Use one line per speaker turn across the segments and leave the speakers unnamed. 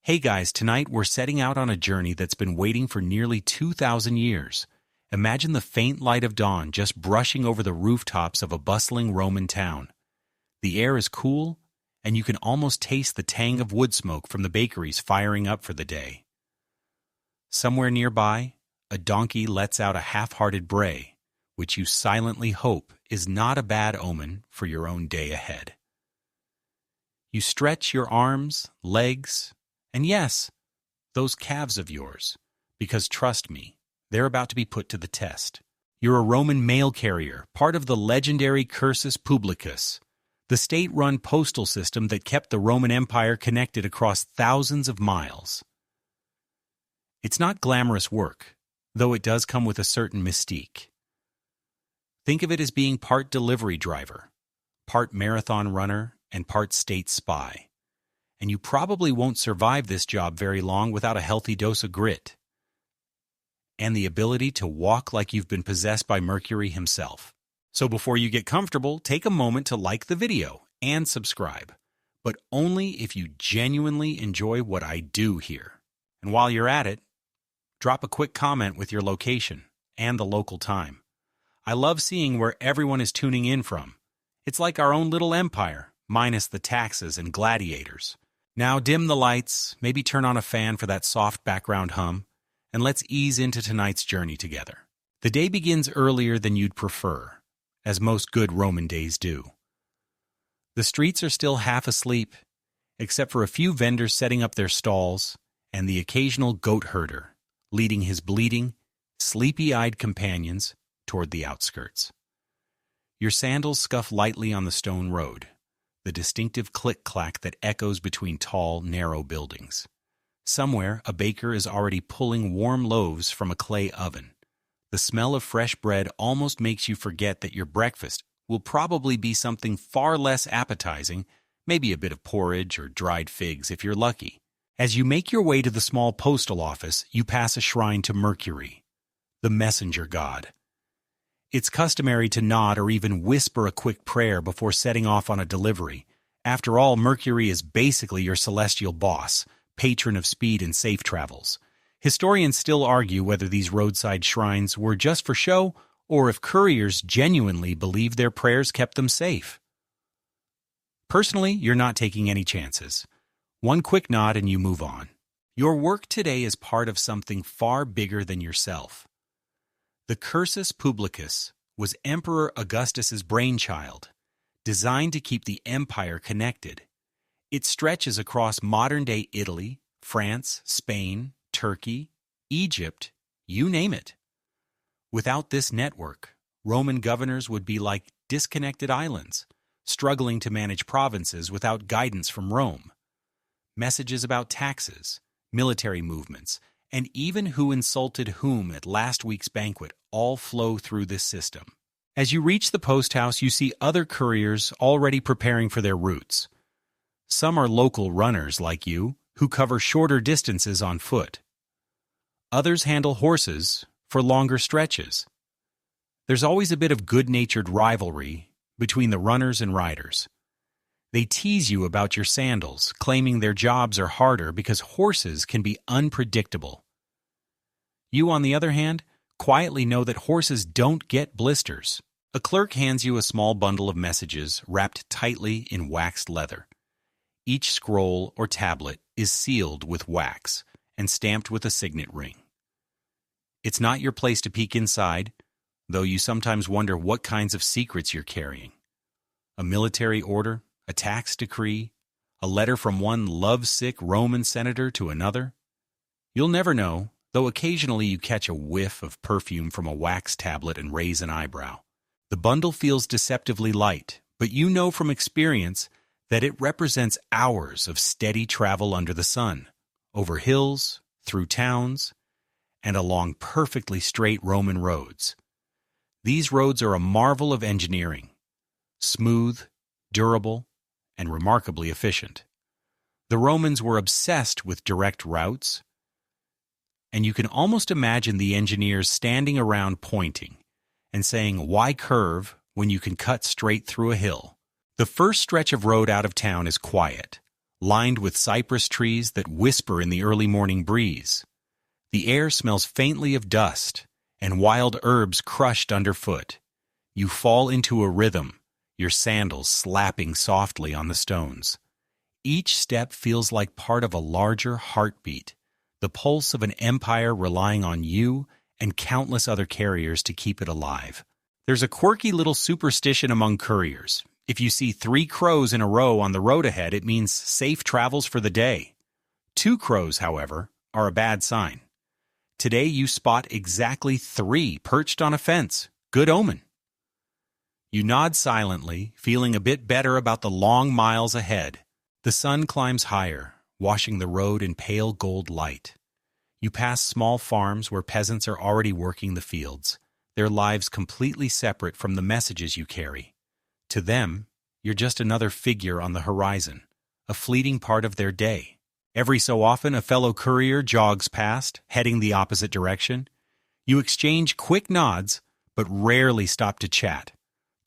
Hey guys, tonight we're setting out on a journey that's been waiting for nearly 2,000 years. Imagine the faint light of dawn just brushing over the rooftops of a bustling Roman town. The air is cool, and you can almost taste the tang of wood smoke from the bakeries firing up for the day. Somewhere nearby, a donkey lets out a half-hearted bray, which you silently hope is not a bad omen for your own day ahead. You stretch your arms, legs, and yes, those calves of yours, because trust me, they're about to be put to the test. You're a Roman mail carrier, part of the legendary Cursus Publicus, the state-run postal system that kept the Roman Empire connected across thousands of miles. It's not glamorous work, though it does come with a certain mystique. Think of it as being part delivery driver, part marathon runner, and part state spy. And you probably won't survive this job very long without a healthy dose of grit and the ability to walk like you've been possessed by Mercury himself. So before you get comfortable, take a moment to like the video and subscribe, but only if you genuinely enjoy what I do here. And while you're at it, drop a quick comment with your location and the local time. I love seeing where everyone is tuning in from. It's like our own little empire, minus the taxes and gladiators. Now dim the lights, maybe turn on a fan for that soft background hum, and let's ease into tonight's journey together. The day begins earlier than you'd prefer, as most good Roman days do. The streets are still half asleep, except for a few vendors setting up their stalls and the occasional goat herder leading his bleating, sleepy-eyed companions toward the outskirts. Your sandals scuff lightly on the stone road, the distinctive click-clack that echoes between tall, narrow buildings. Somewhere, a baker is already pulling warm loaves from a clay oven. The smell of fresh bread almost makes you forget that your breakfast will probably be something far less appetizing, maybe a bit of porridge or dried figs if you're lucky. As you make your way to the small postal office, you pass a shrine to Mercury, the messenger god. It's customary to nod or even whisper a quick prayer before setting off on a delivery. After all, Mercury is basically your celestial boss, patron of speed and safe travels. Historians still argue whether these roadside shrines were just for show or if couriers genuinely believed their prayers kept them safe. Personally, you're not taking any chances. One quick nod and you move on. Your work today is part of something far bigger than yourself. The Cursus Publicus was Emperor Augustus's brainchild, designed to keep the empire connected. It stretches across modern-day Italy, France, Spain, Turkey, Egypt, you name it. Without this network, Roman governors would be like disconnected islands, struggling to manage provinces without guidance from Rome. Messages about taxes, military movements, and even who insulted whom at last week's banquet all flow through this system. As you reach the post house, you see other couriers already preparing for their routes. Some are local runners like you, who cover shorter distances on foot. Others handle horses for longer stretches. There's always a bit of good-natured rivalry between the runners and riders. They tease you about your sandals, claiming their jobs are harder because horses can be unpredictable. You, on the other hand, quietly know that horses don't get blisters. A clerk hands you a small bundle of messages wrapped tightly in waxed leather. Each scroll or tablet is sealed with wax and stamped with a signet ring. It's not your place to peek inside, though you sometimes wonder what kinds of secrets you're carrying. A military order, a tax decree, a letter from one lovesick Roman senator to another? You'll never know, though occasionally you catch a whiff of perfume from a wax tablet and raise an eyebrow. The bundle feels deceptively light, but you know from experience that it represents hours of steady travel under the sun, over hills, through towns, and along perfectly straight Roman roads. These roads are a marvel of engineering, smooth, durable, and remarkably efficient. The Romans were obsessed with direct routes, and you can almost imagine the engineers standing around pointing and saying, "Why curve when you can cut straight through a hill?" The first stretch of road out of town is quiet, lined with cypress trees that whisper in the early morning breeze. The air smells faintly of dust and wild herbs crushed underfoot. You fall into a rhythm, your sandals slapping softly on the stones. Each step feels like part of a larger heartbeat, the pulse of an empire relying on you and countless other carriers to keep it alive. There's a quirky little superstition among couriers. If you see 3 crows in a row on the road ahead, it means safe travels for the day. 2 crows, however, are a bad sign. Today you spot exactly 3 perched on a fence. Good omen. You nod silently, feeling a bit better about the long miles ahead. The sun climbs higher, washing the road in pale gold light. You pass small farms where peasants are already working the fields, their lives completely separate from the messages you carry. To them, you're just another figure on the horizon, a fleeting part of their day. Every so often, a fellow courier jogs past, heading the opposite direction. You exchange quick nods, but rarely stop to chat.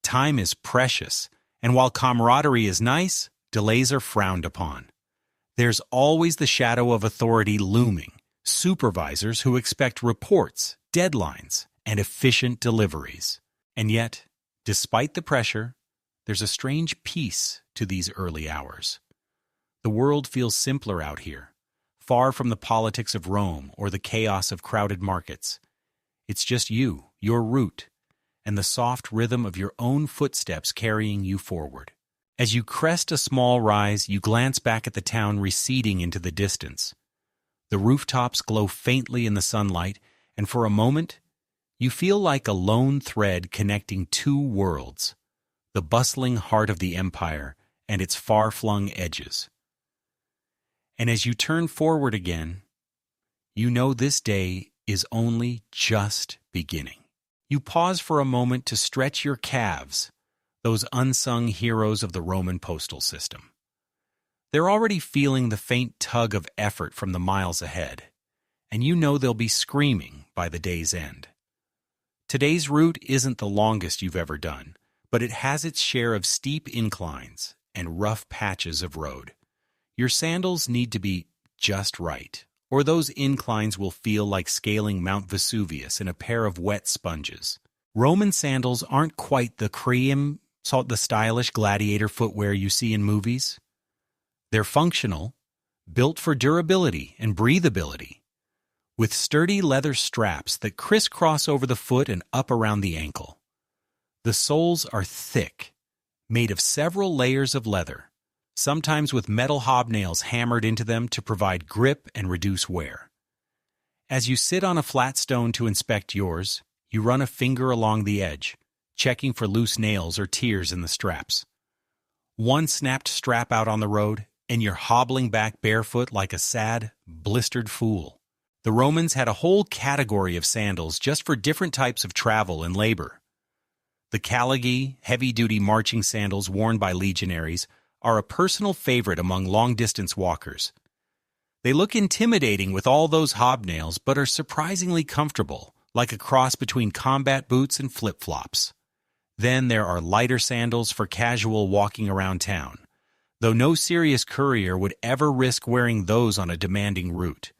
Time is precious, and while camaraderie is nice, delays are frowned upon. There's always the shadow of authority looming, supervisors who expect reports, deadlines, and efficient deliveries. And yet, despite the pressure, there's a strange peace to these early hours. The world feels simpler out here, far from the politics of Rome or the chaos of crowded markets. It's just you, your route, and the soft rhythm of your own footsteps carrying you forward. As you crest a small rise, you glance back at the town receding into the distance. The rooftops glow faintly in the sunlight, and for a moment, you feel like a lone thread connecting 2 worlds, the bustling heart of the empire and its far-flung edges. And as you turn forward again, you know this day is only just beginning. You pause for a moment to stretch your calves, those unsung heroes of the Roman postal system. They're already feeling the faint tug of effort from the miles ahead, and you know they'll be screaming by the day's end. Today's route isn't the longest you've ever done, but it has its share of steep inclines and rough patches of road. Your sandals need to be just right, or those inclines will feel like scaling Mount Vesuvius in a pair of wet sponges. Roman sandals aren't quite the stylish gladiator footwear you see in movies. They're functional, built for durability and breathability, with sturdy leather straps that crisscross over the foot and up around the ankle. The soles are thick, made of several layers of leather, sometimes with metal hobnails hammered into them to provide grip and reduce wear. As you sit on a flat stone to inspect yours, you run a finger along the edge, checking for loose nails or tears in the straps. One snapped strap out on the road, and you're hobbling back barefoot like a sad, blistered fool. The Romans had a whole category of sandals just for different types of travel and labor. The caligae, heavy-duty marching sandals worn by legionaries, are a personal favorite among long-distance walkers. They look intimidating with all those hobnails, but are surprisingly comfortable, like a cross between combat boots and flip-flops. Then there are lighter sandals for casual walking around town, though no serious courier would ever risk wearing those on a demanding route.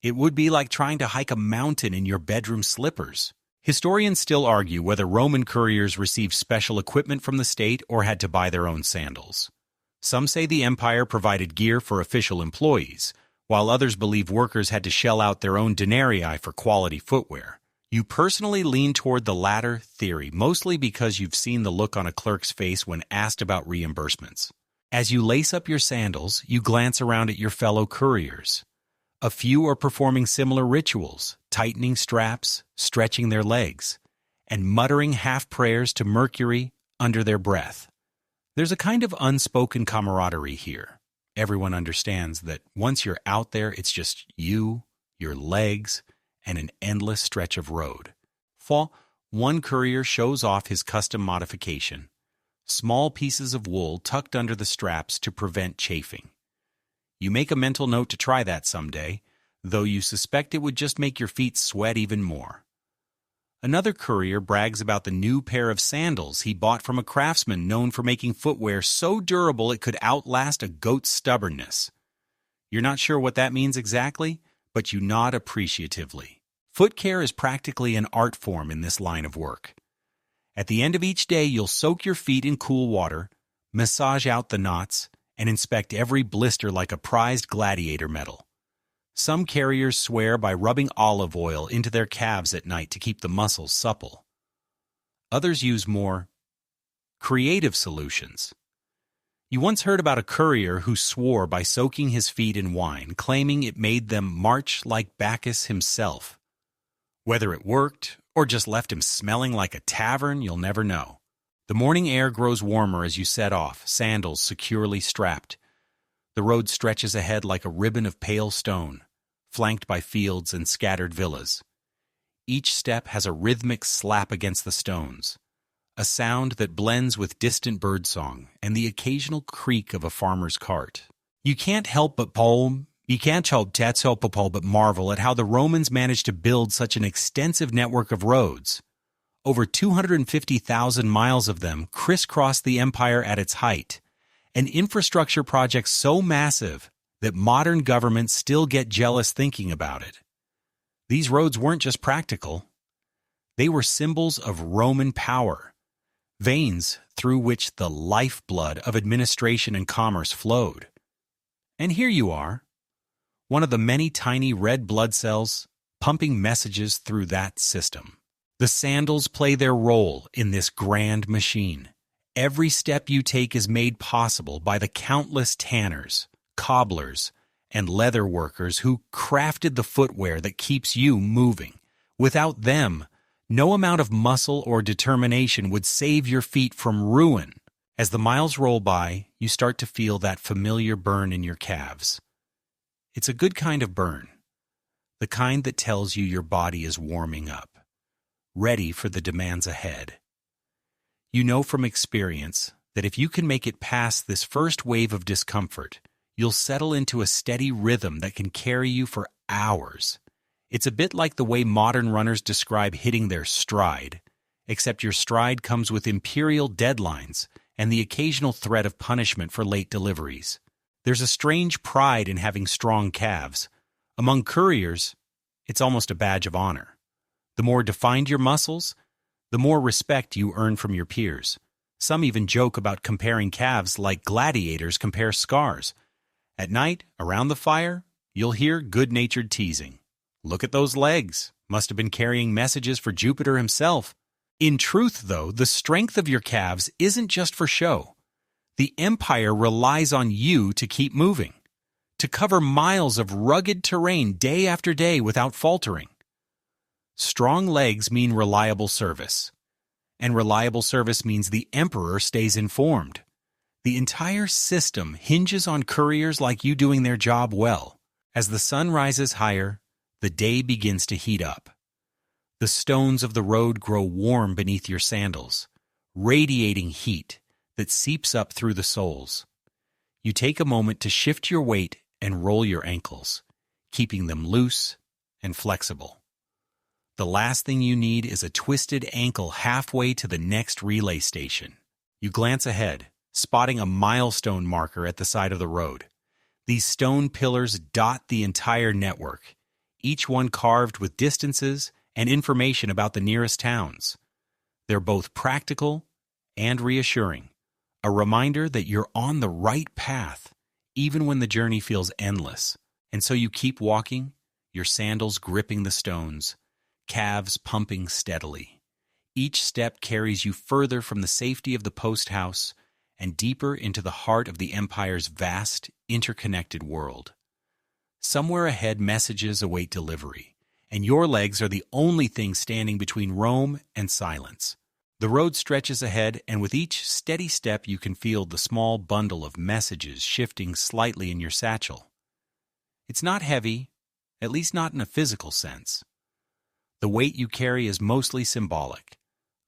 It would be like trying to hike a mountain in your bedroom slippers. Historians still argue whether Roman couriers received special equipment from the state or had to buy their own sandals. Some say the empire provided gear for official employees, while others believe workers had to shell out their own denarii for quality footwear. You personally lean toward the latter theory, mostly because you've seen the look on a clerk's face when asked about reimbursements. As you lace up your sandals, you glance around at your fellow couriers. A few are performing similar rituals, tightening straps, stretching their legs, and muttering half-prayers to Mercury under their breath. There's a kind of unspoken camaraderie here. Everyone understands that once you're out there, it's just you, your legs, and an endless stretch of road. One courier shows off his custom modification, small pieces of wool tucked under the straps to prevent chafing. You make a mental note to try that someday, though you suspect it would just make your feet sweat even more. Another courier brags about the new pair of sandals he bought from a craftsman known for making footwear so durable it could outlast a goat's stubbornness. You're not sure what that means exactly, but you nod appreciatively. Foot care is practically an art form in this line of work. At the end of each day, you'll soak your feet in cool water, massage out the knots, and inspect every blister like a prized gladiator medal. Some carriers swear by rubbing olive oil into their calves at night to keep the muscles supple. Others use more creative solutions. You once heard about a courier who swore by soaking his feet in wine, claiming it made them march like Bacchus himself. Whether it worked or just left him smelling like a tavern, you'll never know. The morning air grows warmer as you set off, sandals securely strapped. The road stretches ahead like a ribbon of pale stone, flanked by fields and scattered villas. Each step has a rhythmic slap against the stones, a sound that blends with distant birdsong and the occasional creak of a farmer's cart. You can't help but marvel at how the Romans managed to build such an extensive network of roads. Over 250,000 miles of them crisscrossed the empire at its height, an infrastructure project so massive that modern governments still get jealous thinking about it. These roads weren't just practical. They were symbols of Roman power, veins through which the lifeblood of administration and commerce flowed. And here you are, one of the many tiny red blood cells pumping messages through that system. The sandals play their role in this grand machine. Every step you take is made possible by the countless tanners, cobblers, and leather workers who crafted the footwear that keeps you moving. Without them, no amount of muscle or determination would save your feet from ruin. As the miles roll by, you start to feel that familiar burn in your calves. It's a good kind of burn, the kind that tells you your body is warming up, ready for the demands ahead. You know from experience that if you can make it past this first wave of discomfort, you'll settle into a steady rhythm that can carry you for hours. It's a bit like the way modern runners describe hitting their stride, except your stride comes with imperial deadlines and the occasional threat of punishment for late deliveries. There's a strange pride in having strong calves. Among couriers, it's almost a badge of honor. The more defined your muscles, the more respect you earn from your peers. Some even joke about comparing calves like gladiators compare scars. At night, around the fire, you'll hear good-natured teasing. Look at those legs. Must have been carrying messages for Jupiter himself. In truth, though, the strength of your calves isn't just for show. The empire relies on you to keep moving, to cover miles of rugged terrain day after day without faltering. Strong legs mean reliable service, and reliable service means the emperor stays informed. The entire system hinges on couriers like you doing their job well. As the sun rises higher, the day begins to heat up. The stones of the road grow warm beneath your sandals, radiating heat that seeps up through the soles. You take a moment to shift your weight and roll your ankles, keeping them loose and flexible. The last thing you need is a twisted ankle halfway to the next relay station. You glance ahead, spotting a milestone marker at the side of the road. These stone pillars dot the entire network, each one carved with distances and information about the nearest towns. They're both practical and reassuring, a reminder that you're on the right path, even when the journey feels endless. And so you keep walking, your sandals gripping the stones, calves pumping steadily. Each step carries you further from the safety of the post house and deeper into the heart of the empire's vast, interconnected world. Somewhere ahead, messages await delivery, and your legs are the only thing standing between Rome and silence. The road stretches ahead, and with each steady step you can feel the small bundle of messages shifting slightly in your satchel. It's not heavy, at least not in a physical sense. The weight you carry is mostly symbolic,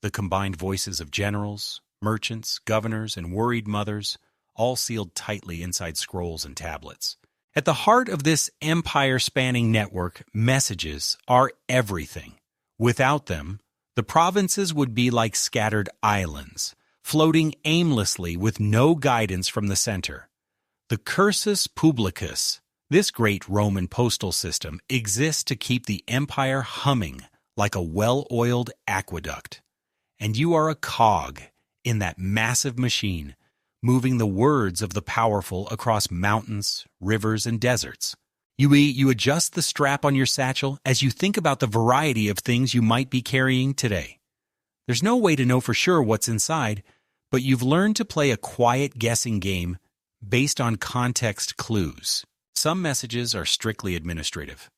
the combined voices of generals, merchants, governors, and worried mothers, all sealed tightly inside scrolls and tablets. At the heart of this empire-spanning network, messages are everything. Without them, The provinces would be like scattered islands, floating aimlessly with no guidance from the center. The Cursus Publicus, this great Roman postal system, exists to keep the empire humming like a well-oiled aqueduct. And you are a cog in that massive machine, moving the words of the powerful across mountains, rivers, and deserts. You adjust the strap on your satchel as you think about the variety of things you might be carrying today. There's no way to know for sure what's inside, but you've learned to play a quiet guessing game based on context clues. Some messages are strictly administrative.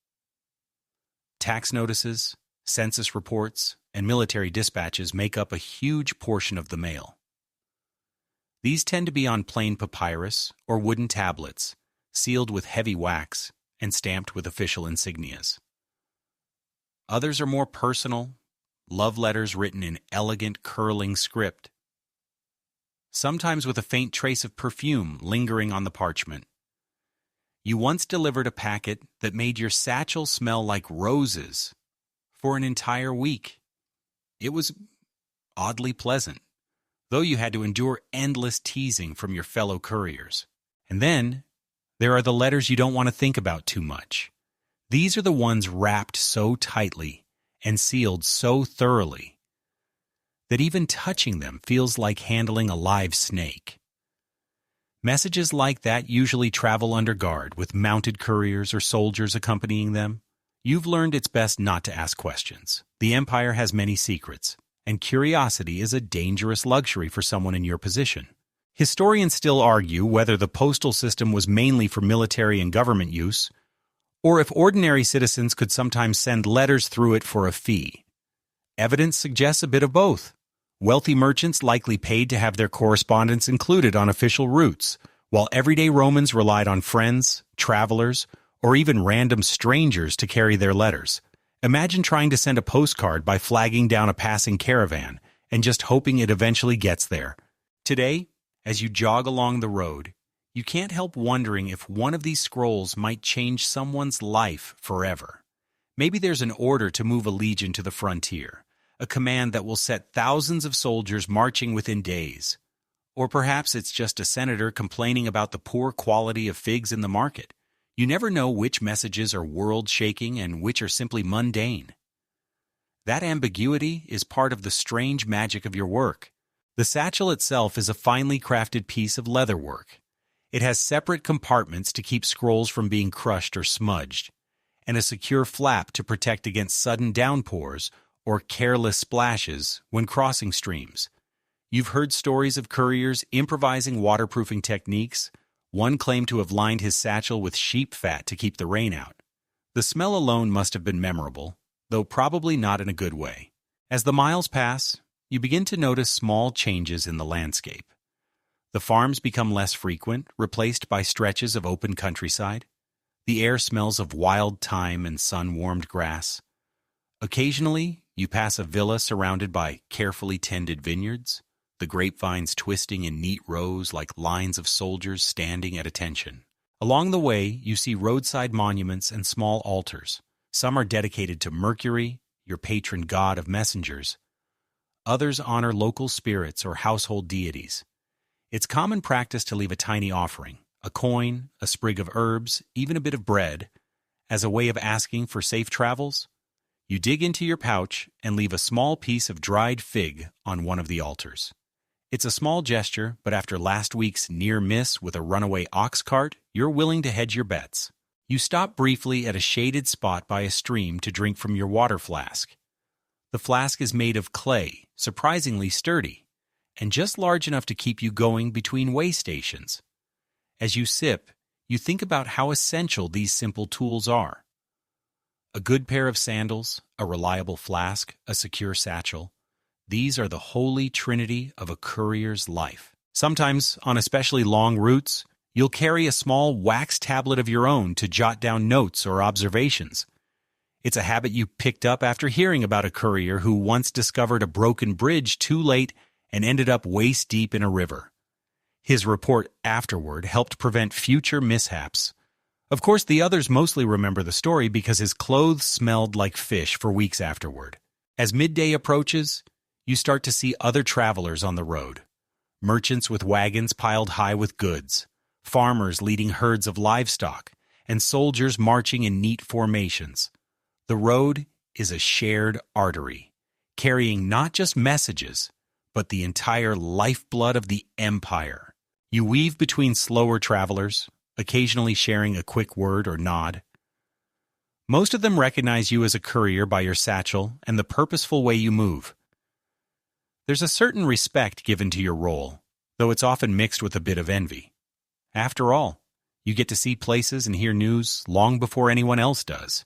Tax notices, census reports, and military dispatches make up a huge portion of the mail. These tend to be on plain papyrus or wooden tablets, sealed with heavy wax and stamped with official insignias. Others are more personal, love letters written in elegant, curling script, sometimes with a faint trace of perfume lingering on the parchment. You once delivered a packet that made your satchel smell like roses for an entire week. It was oddly pleasant, though you had to endure endless teasing from your fellow couriers. And then there are the letters you don't want to think about too much. These are the ones wrapped so tightly and sealed so thoroughly that even touching them feels like handling a live snake. Messages like that usually travel under guard with mounted couriers or soldiers accompanying them. You've learned it's best not to ask questions. The empire has many secrets, and curiosity is a dangerous luxury for someone in your position. Historians still argue whether the postal system was mainly for military and government use, or if ordinary citizens could sometimes send letters through it for a fee. Evidence suggests a bit of both. Wealthy merchants likely paid to have their correspondence included on official routes, while everyday Romans relied on friends, travelers, or even random strangers to carry their letters. Imagine trying to send a postcard by flagging down a passing caravan and just hoping it eventually gets there. Today, as you jog along the road, you can't help wondering if one of these scrolls might change someone's life forever. Maybe there's an order to move a legion to the frontier, a command that will set thousands of soldiers marching within days. Or perhaps it's just a senator complaining about the poor quality of figs in the market. You never know which messages are world-shaking and which are simply mundane. That ambiguity is part of the strange magic of your work. The satchel itself is a finely crafted piece of leatherwork. It has separate compartments to keep scrolls from being crushed or smudged, and a secure flap to protect against sudden downpours or careless splashes when crossing streams. You've heard stories of couriers improvising waterproofing techniques. One claimed to have lined his satchel with sheep fat to keep the rain out. The smell alone must have been memorable, though probably not in a good way. As the miles pass, you begin to notice small changes in the landscape. The farms become less frequent, replaced by stretches of open countryside. The air smells of wild thyme and sun-warmed grass. Occasionally, you pass a villa surrounded by carefully tended vineyards, the grapevines twisting in neat rows like lines of soldiers standing at attention. Along the way, you see roadside monuments and small altars. Some are dedicated to Mercury, your patron god of messengers. Others honor local spirits or household deities. It's common practice to leave a tiny offering, a coin, a sprig of herbs, even a bit of bread, as a way of asking for safe travels. You dig into your pouch and leave a small piece of dried fig on one of the altars. It's a small gesture, but after last week's near miss with a runaway ox cart, you're willing to hedge your bets. You stop briefly at a shaded spot by a stream to drink from your water flask. The flask is made of clay, surprisingly sturdy, and just large enough to keep you going between way stations. As you sip, you think about how essential these simple tools are. A good pair of sandals, a reliable flask, a secure satchel. These are the holy trinity of a courier's life. Sometimes, on especially long routes, you'll carry a small wax tablet of your own to jot down notes or observations. It's a habit you picked up after hearing about a courier who once discovered a broken bridge too late and ended up waist-deep in a river. His report afterward helped prevent future mishaps. Of course, the others mostly remember the story because his clothes smelled like fish for weeks afterward. As midday approaches, you start to see other travelers on the road. Merchants with wagons piled high with goods, farmers leading herds of livestock, and soldiers marching in neat formations. The road is a shared artery, carrying not just messages, but the entire lifeblood of the empire. You weave between slower travelers, occasionally sharing a quick word or nod. Most of them recognize you as a courier by your satchel and the purposeful way you move. There's a certain respect given to your role, though it's often mixed with a bit of envy. After all, you get to see places and hear news long before anyone else does.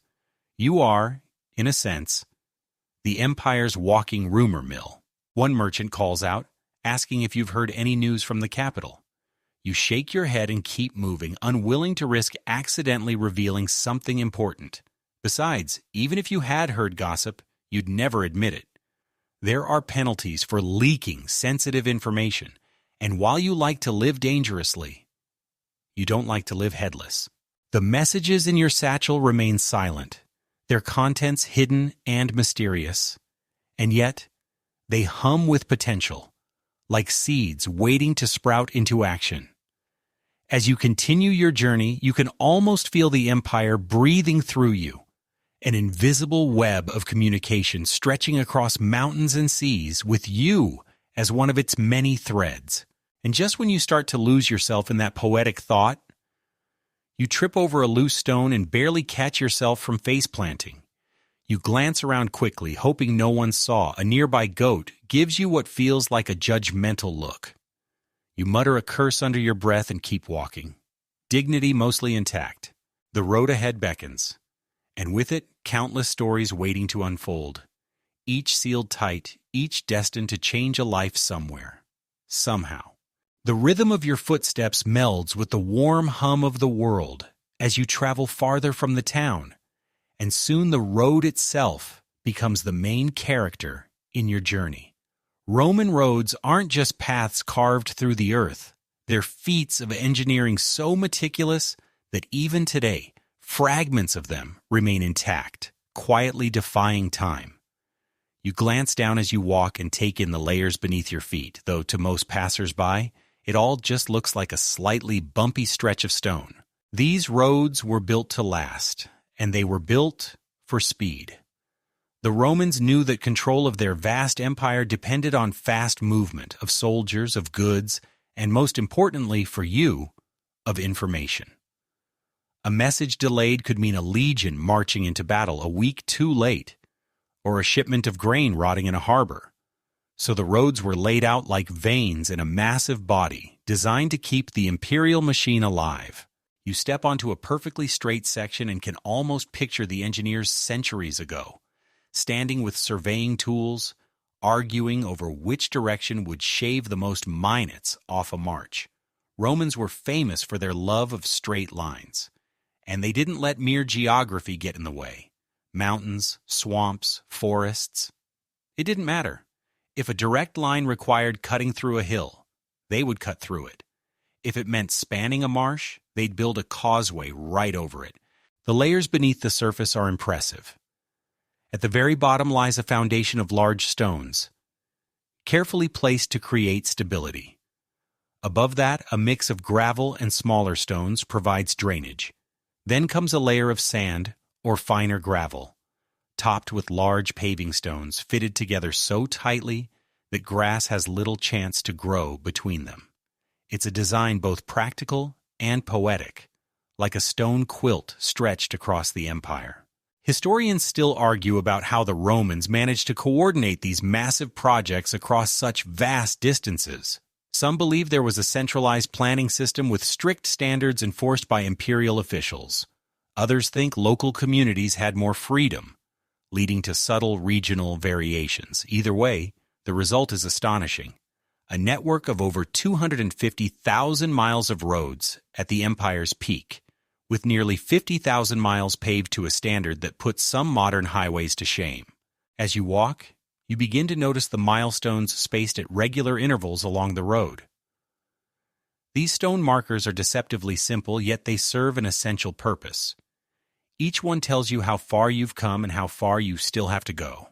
You are, in a sense, the empire's walking rumor mill. One merchant calls out, asking if you've heard any news from the capital. You shake your head and keep moving, unwilling to risk accidentally revealing something important. Besides, even if you had heard gossip, you'd never admit it. There are penalties for leaking sensitive information, and while you like to live dangerously, you don't like to live headless. The messages in your satchel remain silent, their contents hidden and mysterious, and yet they hum with potential, like seeds waiting to sprout into action. As you continue your journey, you can almost feel the empire breathing through you, an invisible web of communication stretching across mountains and seas with you as one of its many threads. And just when you start to lose yourself in that poetic thought, you trip over a loose stone and barely catch yourself from face-planting. You glance around quickly, hoping no one saw. A nearby goat gives you what feels like a judgmental look. You mutter a curse under your breath and keep walking, dignity mostly intact. The road ahead beckons, and with it, countless stories waiting to unfold, each sealed tight, each destined to change a life somewhere, somehow. The rhythm of your footsteps melds with the warm hum of the world as you travel farther from the town, and soon the road itself becomes the main character in your journey. Roman roads aren't just paths carved through the earth. They're feats of engineering so meticulous that even today, fragments of them remain intact, quietly defying time. You glance down as you walk and take in the layers beneath your feet, though to most passers-by, it all just looks like a slightly bumpy stretch of stone. These roads were built to last, and they were built for speed. The Romans knew that control of their vast empire depended on fast movement of soldiers, of goods, and most importantly for you, of information. A message delayed could mean a legion marching into battle a week too late, or a shipment of grain rotting in a harbor. So the roads were laid out like veins in a massive body, designed to keep the imperial machine alive. You step onto a perfectly straight section and can almost picture the engineers centuries ago, standing with surveying tools, arguing over which direction would shave the most minutes off a march. Romans were famous for their love of straight lines, and they didn't let mere geography get in the way. Mountains, swamps, forests. It didn't matter. If a direct line required cutting through a hill, they would cut through it. If it meant spanning a marsh, they'd build a causeway right over it. The layers beneath the surface are impressive. At the very bottom lies a foundation of large stones, carefully placed to create stability. Above that, a mix of gravel and smaller stones provides drainage. Then comes a layer of sand or finer gravel, topped with large paving stones fitted together so tightly that grass has little chance to grow between them. It's a design both practical and poetic, like a stone quilt stretched across the empire. Historians still argue about how the Romans managed to coordinate these massive projects across such vast distances. Some believe there was a centralized planning system with strict standards enforced by imperial officials. Others think local communities had more freedom, leading to subtle regional variations. Either way, the result is astonishing. A network of over 250,000 miles of roads at the empire's peak, with nearly 50,000 miles paved to a standard that puts some modern highways to shame. As you walk, you begin to notice the milestones spaced at regular intervals along the road. These stone markers are deceptively simple, yet they serve an essential purpose. Each one tells you how far you've come and how far you still have to go.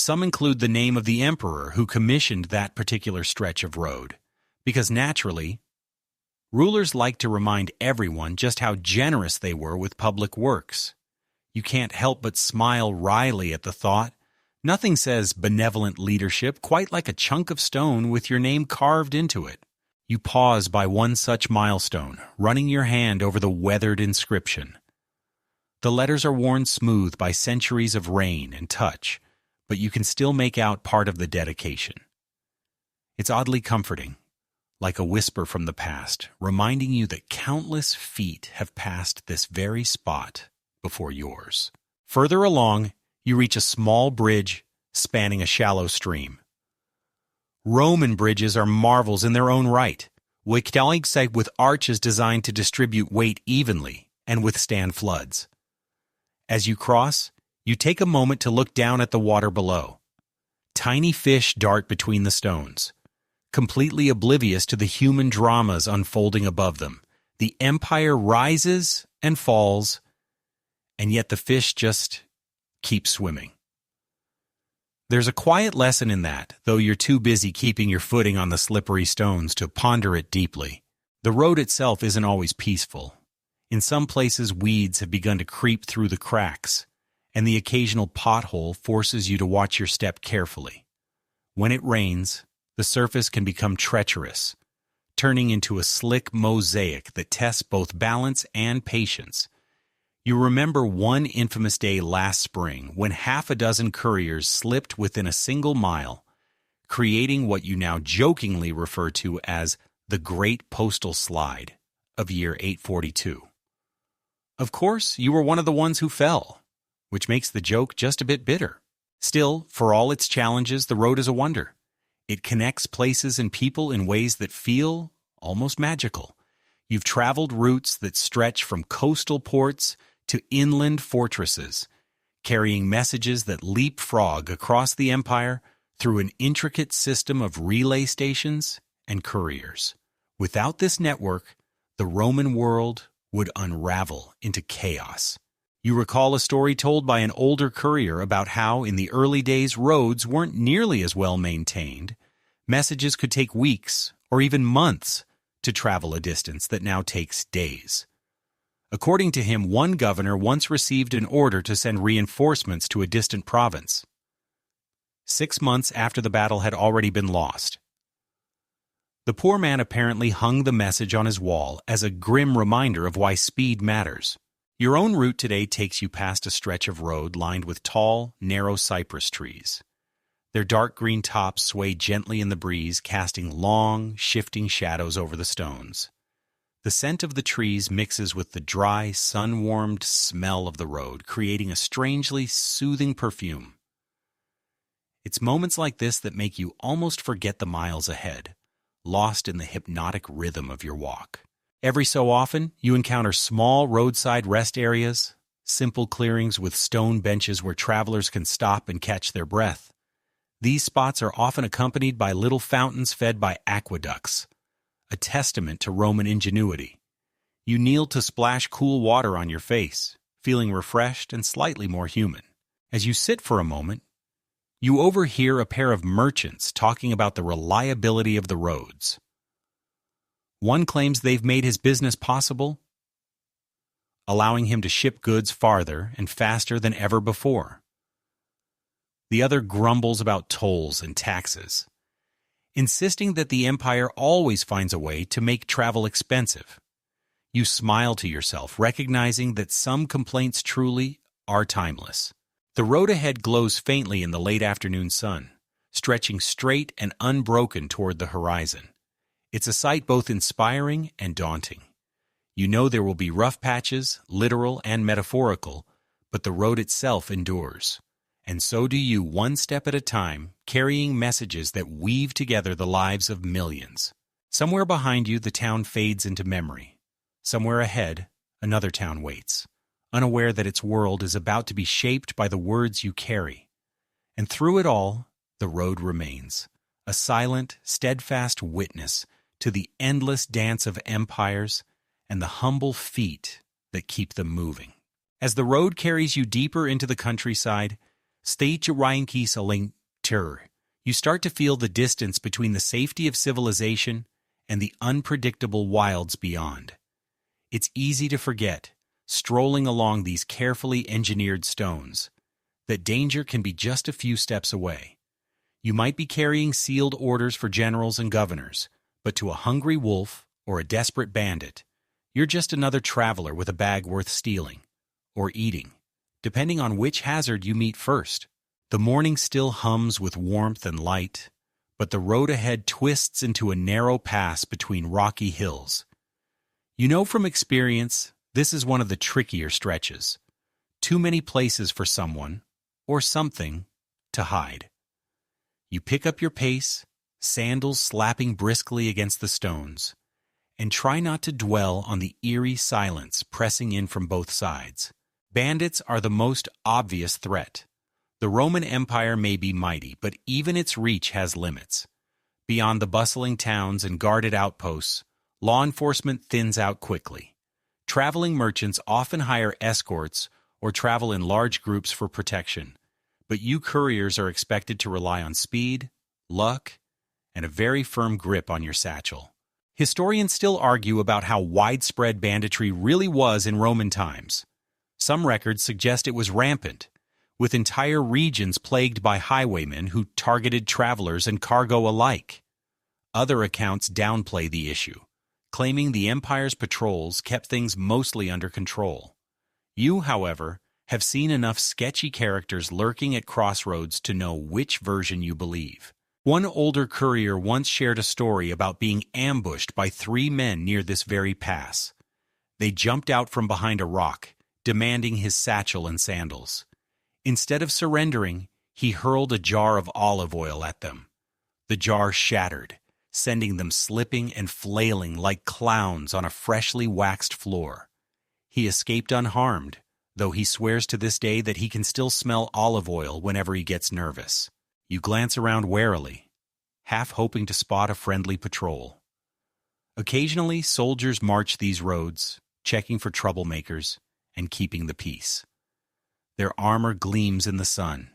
Some include the name of the emperor who commissioned that particular stretch of road, because naturally, rulers like to remind everyone just how generous they were with public works. You can't help but smile wryly at the thought. Nothing says benevolent leadership quite like a chunk of stone with your name carved into it. You pause by one such milestone, running your hand over the weathered inscription. The letters are worn smooth by centuries of rain and touch, but you can still make out part of the dedication. It's oddly comforting, like a whisper from the past, reminding you that countless feet have passed this very spot before yours. Further along, you reach a small bridge spanning a shallow stream. Roman bridges are marvels in their own right, with arches designed to distribute weight evenly and withstand floods. As you cross, you take a moment to look down at the water below. Tiny fish dart between the stones, completely oblivious to the human dramas unfolding above them. The empire rises and falls, and yet the fish just keep swimming. There's a quiet lesson in that, though you're too busy keeping your footing on the slippery stones to ponder it deeply. The road itself isn't always peaceful. In some places, weeds have begun to creep through the cracks, and the occasional pothole forces you to watch your step carefully. When it rains, the surface can become treacherous, turning into a slick mosaic that tests both balance and patience. You remember one infamous day last spring when half a dozen couriers slipped within a single mile, creating what you now jokingly refer to as the Great Postal Slide of year 842. Of course, you were one of the ones who fell, which makes the joke just a bit bitter. Still, for all its challenges, the road is a wonder. It connects places and people in ways that feel almost magical. You've traveled routes that stretch from coastal ports to inland fortresses, carrying messages that leapfrog across the empire through an intricate system of relay stations and couriers. Without this network, the Roman world would unravel into chaos. You recall a story told by an older courier about how, in the early days, roads weren't nearly as well maintained. Messages could take weeks or even months to travel a distance that now takes days. According to him, one governor once received an order to send reinforcements to a distant province, 6 months after the battle had already been lost. The poor man apparently hung the message on his wall as a grim reminder of why speed matters. Your own route today takes you past a stretch of road lined with tall, narrow cypress trees. Their dark green tops sway gently in the breeze, casting long, shifting shadows over the stones. The scent of the trees mixes with the dry, sun-warmed smell of the road, creating a strangely soothing perfume. It's moments like this that make you almost forget the miles ahead, lost in the hypnotic rhythm of your walk. Every so often, you encounter small roadside rest areas, simple clearings with stone benches where travelers can stop and catch their breath. These spots are often accompanied by little fountains fed by aqueducts, a testament to Roman ingenuity. You kneel to splash cool water on your face, feeling refreshed and slightly more human. As you sit for a moment, you overhear a pair of merchants talking about the reliability of the roads. One claims they've made his business possible, allowing him to ship goods farther and faster than ever before. The other grumbles about tolls and taxes, insisting that the empire always finds a way to make travel expensive. You smile to yourself, recognizing that some complaints truly are timeless. The road ahead glows faintly in the late afternoon sun, stretching straight and unbroken toward the horizon. It's a sight both inspiring and daunting. You know there will be rough patches, literal and metaphorical, but the road itself endures. And so do you, one step at a time, carrying messages that weave together the lives of millions. Somewhere behind you, the town fades into memory. Somewhere ahead, another town waits, unaware that its world is about to be shaped by the words you carry. And through it all, the road remains, a silent, steadfast witness to the endless dance of empires and the humble feet that keep them moving. As the road carries you deeper into the countryside, state Urainki Saling terror, you start to feel the distance between the safety of civilization and the unpredictable wilds beyond. It's easy to forget, strolling along these carefully engineered stones, that danger can be just a few steps away. You might be carrying sealed orders for generals and governors, but to a hungry wolf or a desperate bandit, you're just another traveler with a bag worth stealing or eating, depending on which hazard you meet first. The morning still hums with warmth and light, but the road ahead twists into a narrow pass between rocky hills. You know from experience, this is one of the trickier stretches. Too many places for someone, or something, to hide. You pick up your pace, sandals slapping briskly against the stones, and try not to dwell on the eerie silence pressing in from both sides. Bandits are the most obvious threat. The Roman Empire may be mighty, but even its reach has limits. Beyond the bustling towns and guarded outposts, law enforcement thins out quickly. Traveling merchants often hire escorts or travel in large groups for protection, but you couriers are expected to rely on speed, luck, and a very firm grip on your satchel. Historians still argue about how widespread banditry really was in Roman times. Some records suggest it was rampant, with entire regions plagued by highwaymen who targeted travelers and cargo alike. Other accounts downplay the issue, claiming the empire's patrols kept things mostly under control. You, however, have seen enough sketchy characters lurking at crossroads to know which version you believe. One older courier once shared a story about being ambushed by 3 men near this very pass. They jumped out from behind a rock, demanding his satchel and sandals. Instead of surrendering, he hurled a jar of olive oil at them. The jar shattered, sending them slipping and flailing like clowns on a freshly waxed floor. He escaped unharmed, though he swears to this day that he can still smell olive oil whenever he gets nervous. You glance around warily, half hoping to spot a friendly patrol. Occasionally, soldiers march these roads, checking for troublemakers and keeping the peace. Their armor gleams in the sun,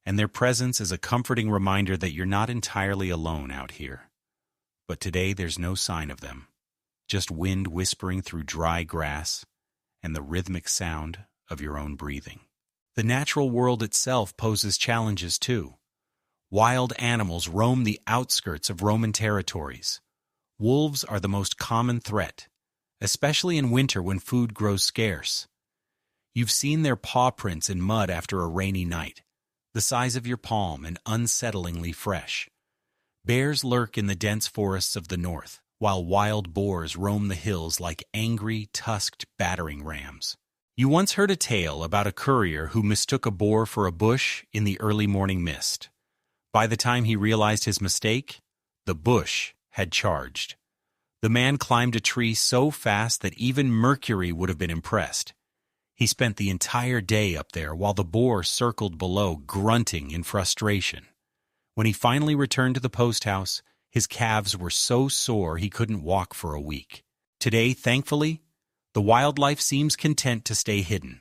and their presence is a comforting reminder that you're not entirely alone out here. But today there's no sign of them, just wind whispering through dry grass and the rhythmic sound of your own breathing. The natural world itself poses challenges too. Wild animals roam the outskirts of Roman territories. Wolves are the most common threat, especially in winter when food grows scarce. You've seen their paw prints in mud after a rainy night, the size of your palm and unsettlingly fresh. Bears lurk in the dense forests of the north, while wild boars roam the hills like angry, tusked battering rams. You once heard a tale about a courier who mistook a boar for a bush in the early morning mist. By the time he realized his mistake, the bush had charged. The man climbed a tree so fast that even Mercury would have been impressed. He spent the entire day up there while the boar circled below, grunting in frustration. When he finally returned to the post house, his calves were so sore he couldn't walk for a week. Today, thankfully, the wildlife seems content to stay hidden.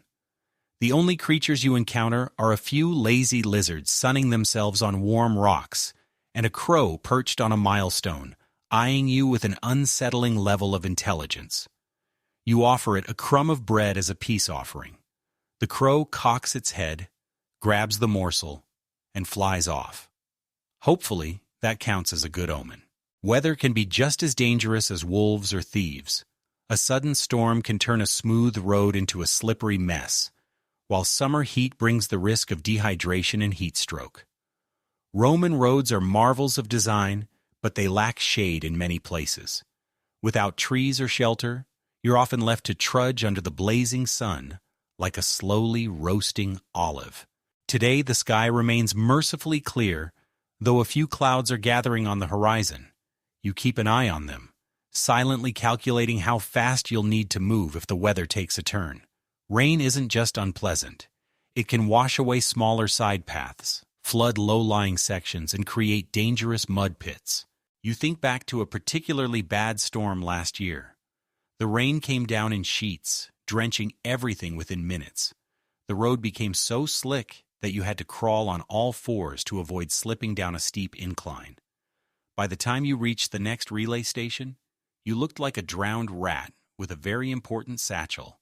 The only creatures you encounter are a few lazy lizards sunning themselves on warm rocks, and a crow perched on a milestone, eyeing you with an unsettling level of intelligence. You offer it a crumb of bread as a peace offering. The crow cocks its head, grabs the morsel, and flies off. Hopefully, that counts as a good omen. Weather can be just as dangerous as wolves or thieves. A sudden storm can turn a smooth road into a slippery mess, while summer heat brings the risk of dehydration and heat stroke. Roman roads are marvels of design, but they lack shade in many places. Without trees or shelter, you're often left to trudge under the blazing sun like a slowly roasting olive. Today, the sky remains mercifully clear, though a few clouds are gathering on the horizon. You keep an eye on them, silently calculating how fast you'll need to move if the weather takes a turn. Rain isn't just unpleasant. It can wash away smaller side paths, flood low-lying sections, and create dangerous mud pits. You think back to a particularly bad storm last year. The rain came down in sheets, drenching everything within minutes. The road became so slick that you had to crawl on all fours to avoid slipping down a steep incline. By the time you reached the next relay station, you looked like a drowned rat with a very important satchel.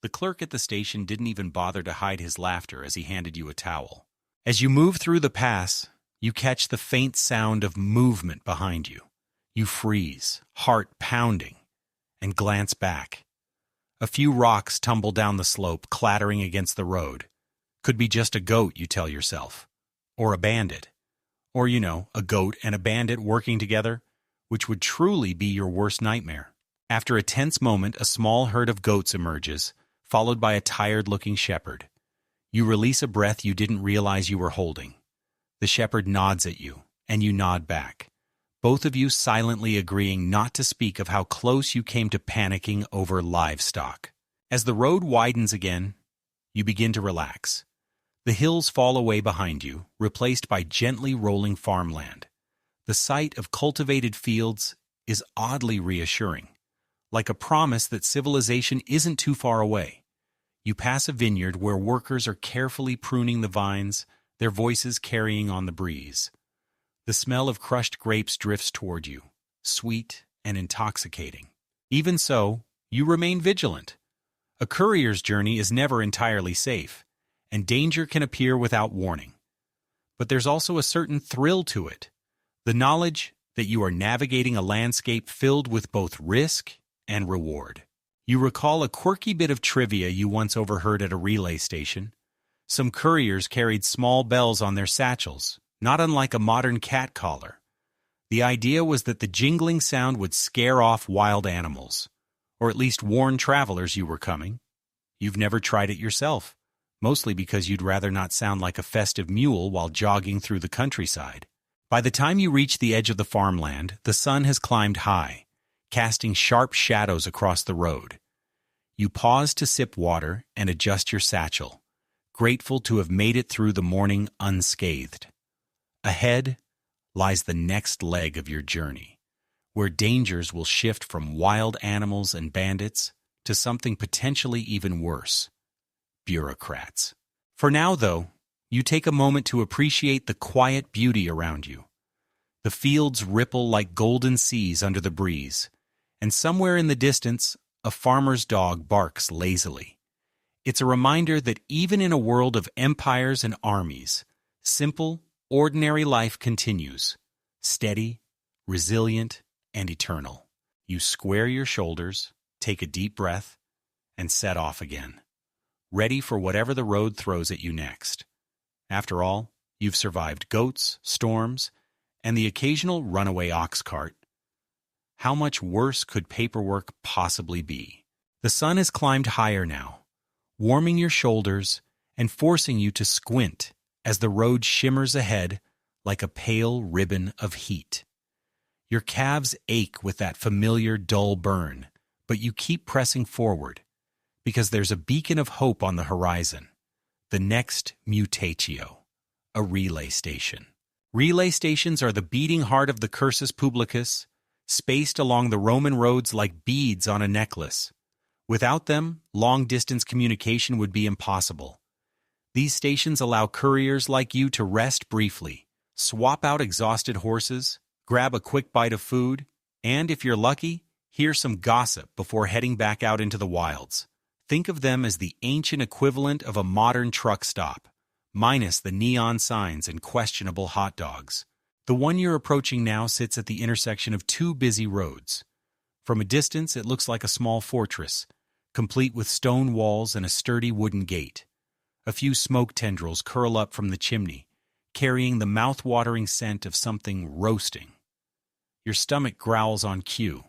The clerk at the station didn't even bother to hide his laughter as he handed you a towel. As you move through the pass, you catch the faint sound of movement behind you. You freeze, heart pounding, and glance back. A few rocks tumble down the slope, clattering against the road. Could be just a goat, you tell yourself. Or a bandit. Or, a goat and a bandit working together, which would truly be your worst nightmare. After a tense moment, a small herd of goats emerges, followed by a tired-looking shepherd. You release a breath you didn't realize you were holding. The shepherd nods at you, and you nod back, both of you silently agreeing not to speak of how close you came to panicking over livestock. As the road widens again, you begin to relax. The hills fall away behind you, replaced by gently rolling farmland. The sight of cultivated fields is oddly reassuring, like a promise that civilization isn't too far away. You pass a vineyard where workers are carefully pruning the vines, their voices carrying on the breeze. The smell of crushed grapes drifts toward you, sweet and intoxicating. Even so, you remain vigilant. A courier's journey is never entirely safe, and danger can appear without warning. But there's also a certain thrill to it, the knowledge that you are navigating a landscape filled with both risk and reward. You recall a quirky bit of trivia you once overheard at a relay station. Some couriers carried small bells on their satchels, not unlike a modern cat collar. The idea was that the jingling sound would scare off wild animals, or at least warn travelers you were coming. You've never tried it yourself, mostly because you'd rather not sound like a festive mule while jogging through the countryside. By the time you reach the edge of the farmland, the sun has climbed high, casting sharp shadows across the road. You pause to sip water and adjust your satchel, grateful to have made it through the morning unscathed. Ahead lies the next leg of your journey, where dangers will shift from wild animals and bandits to something potentially even worse: bureaucrats. For now, though, you take a moment to appreciate the quiet beauty around you. The fields ripple like golden seas under the breeze, and somewhere in the distance, a farmer's dog barks lazily. It's a reminder that even in a world of empires and armies, simple, ordinary life continues, steady, resilient, and eternal. You square your shoulders, take a deep breath, and set off again, ready for whatever the road throws at you next. After all, you've survived goats, storms, and the occasional runaway ox cart. How much worse could paperwork possibly be? The sun has climbed higher now, warming your shoulders and forcing you to squint as the road shimmers ahead like a pale ribbon of heat. Your calves ache with that familiar dull burn, but you keep pressing forward, because there's a beacon of hope on the horizon, the next mutatio, a relay station. Relay stations are the beating heart of the Cursus Publicus, spaced along the Roman roads like beads on a necklace. Without them, long-distance communication would be impossible. These stations allow couriers like you to rest briefly, swap out exhausted horses, grab a quick bite of food, and, if you're lucky, hear some gossip before heading back out into the wilds. Think of them as the ancient equivalent of a modern truck stop, minus the neon signs and questionable hot dogs. The one you're approaching now sits at the intersection of two busy roads. From a distance, it looks like a small fortress, complete with stone walls and a sturdy wooden gate. A few smoke tendrils curl up from the chimney, carrying the mouth-watering scent of something roasting. Your stomach growls on cue.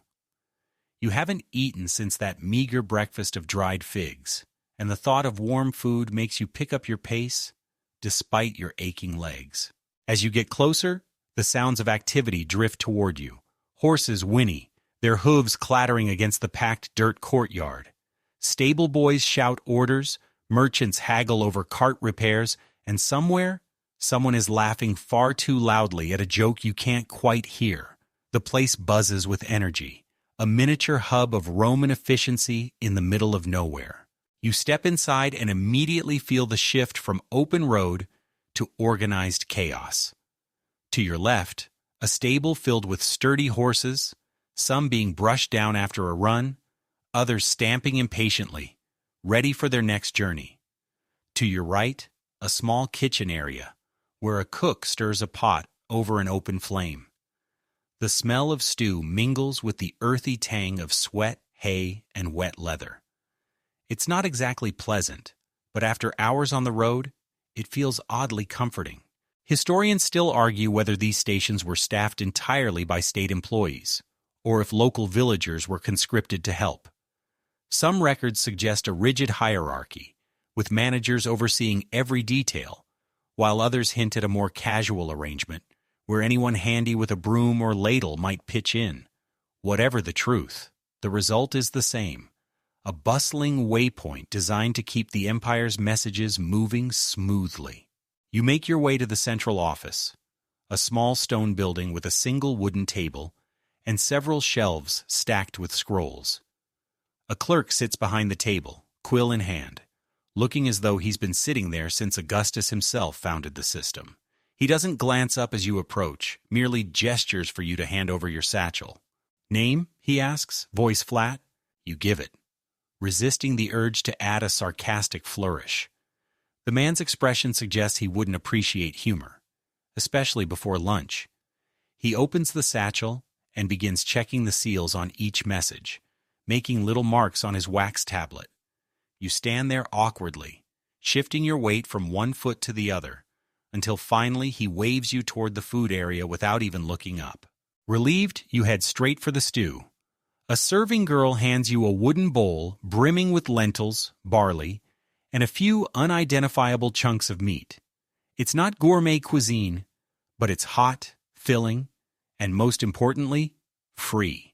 You haven't eaten since that meager breakfast of dried figs, and the thought of warm food makes you pick up your pace despite your aching legs. As you get closer, the sounds of activity drift toward you. Horses whinny, their hooves clattering against the packed dirt courtyard. Stable boys shout orders, merchants haggle over cart repairs, and somewhere, someone is laughing far too loudly at a joke you can't quite hear. The place buzzes with energy, a miniature hub of Roman efficiency in the middle of nowhere. You step inside and immediately feel the shift from open road to organized chaos. To your left, a stable filled with sturdy horses, some being brushed down after a run, others stamping impatiently, ready for their next journey. To your right, a small kitchen area, where a cook stirs a pot over an open flame. The smell of stew mingles with the earthy tang of sweat, hay, and wet leather. It's not exactly pleasant, but after hours on the road, it feels oddly comforting. Historians still argue whether these stations were staffed entirely by state employees, or if local villagers were conscripted to help. Some records suggest a rigid hierarchy, with managers overseeing every detail, while others hint at a more casual arrangement, where anyone handy with a broom or ladle might pitch in. Whatever the truth, the result is the same: a bustling waypoint designed to keep the Empire's messages moving smoothly. You make your way to the central office, a small stone building with a single wooden table and several shelves stacked with scrolls. A clerk sits behind the table, quill in hand, looking as though he's been sitting there since Augustus himself founded the system. He doesn't glance up as you approach, merely gestures for you to hand over your satchel. "Name?" he asks, voice flat. You give it, resisting the urge to add a sarcastic flourish. The man's expression suggests he wouldn't appreciate humor, especially before lunch. He opens the satchel and begins checking the seals on each message, making little marks on his wax tablet. You stand there awkwardly, shifting your weight from one foot to the other, until finally he waves you toward the food area without even looking up. Relieved, you head straight for the stew. A serving girl hands you a wooden bowl brimming with lentils, barley, and a few unidentifiable chunks of meat. It's not gourmet cuisine, but it's hot, filling, and most importantly, free.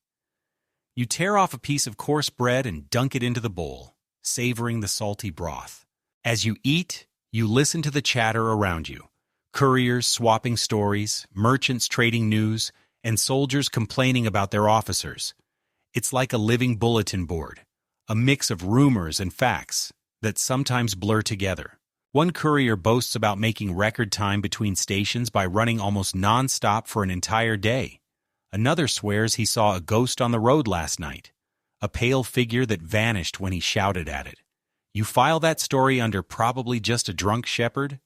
You tear off a piece of coarse bread and dunk it into the bowl, savoring the salty broth. As you eat, you listen to the chatter around you: couriers swapping stories, merchants trading news, and soldiers complaining about their officers. It's like a living bulletin board, a mix of rumors and facts that sometimes blur together. One courier boasts about making record time between stations by running almost non-stop for an entire day. Another swears he saw a ghost on the road last night, a pale figure that vanished when he shouted at it. You file that story under probably just a drunk shepherd,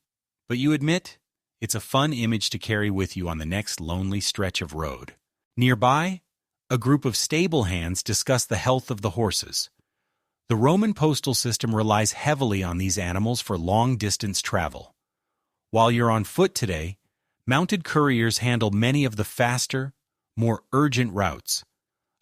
but you admit it's a fun image to carry with you on the next lonely stretch of road. Nearby, a group of stable hands discuss the health of the horses. The Roman postal system relies heavily on these animals for long-distance travel. While you're on foot today, mounted couriers handle many of the faster, more urgent routes.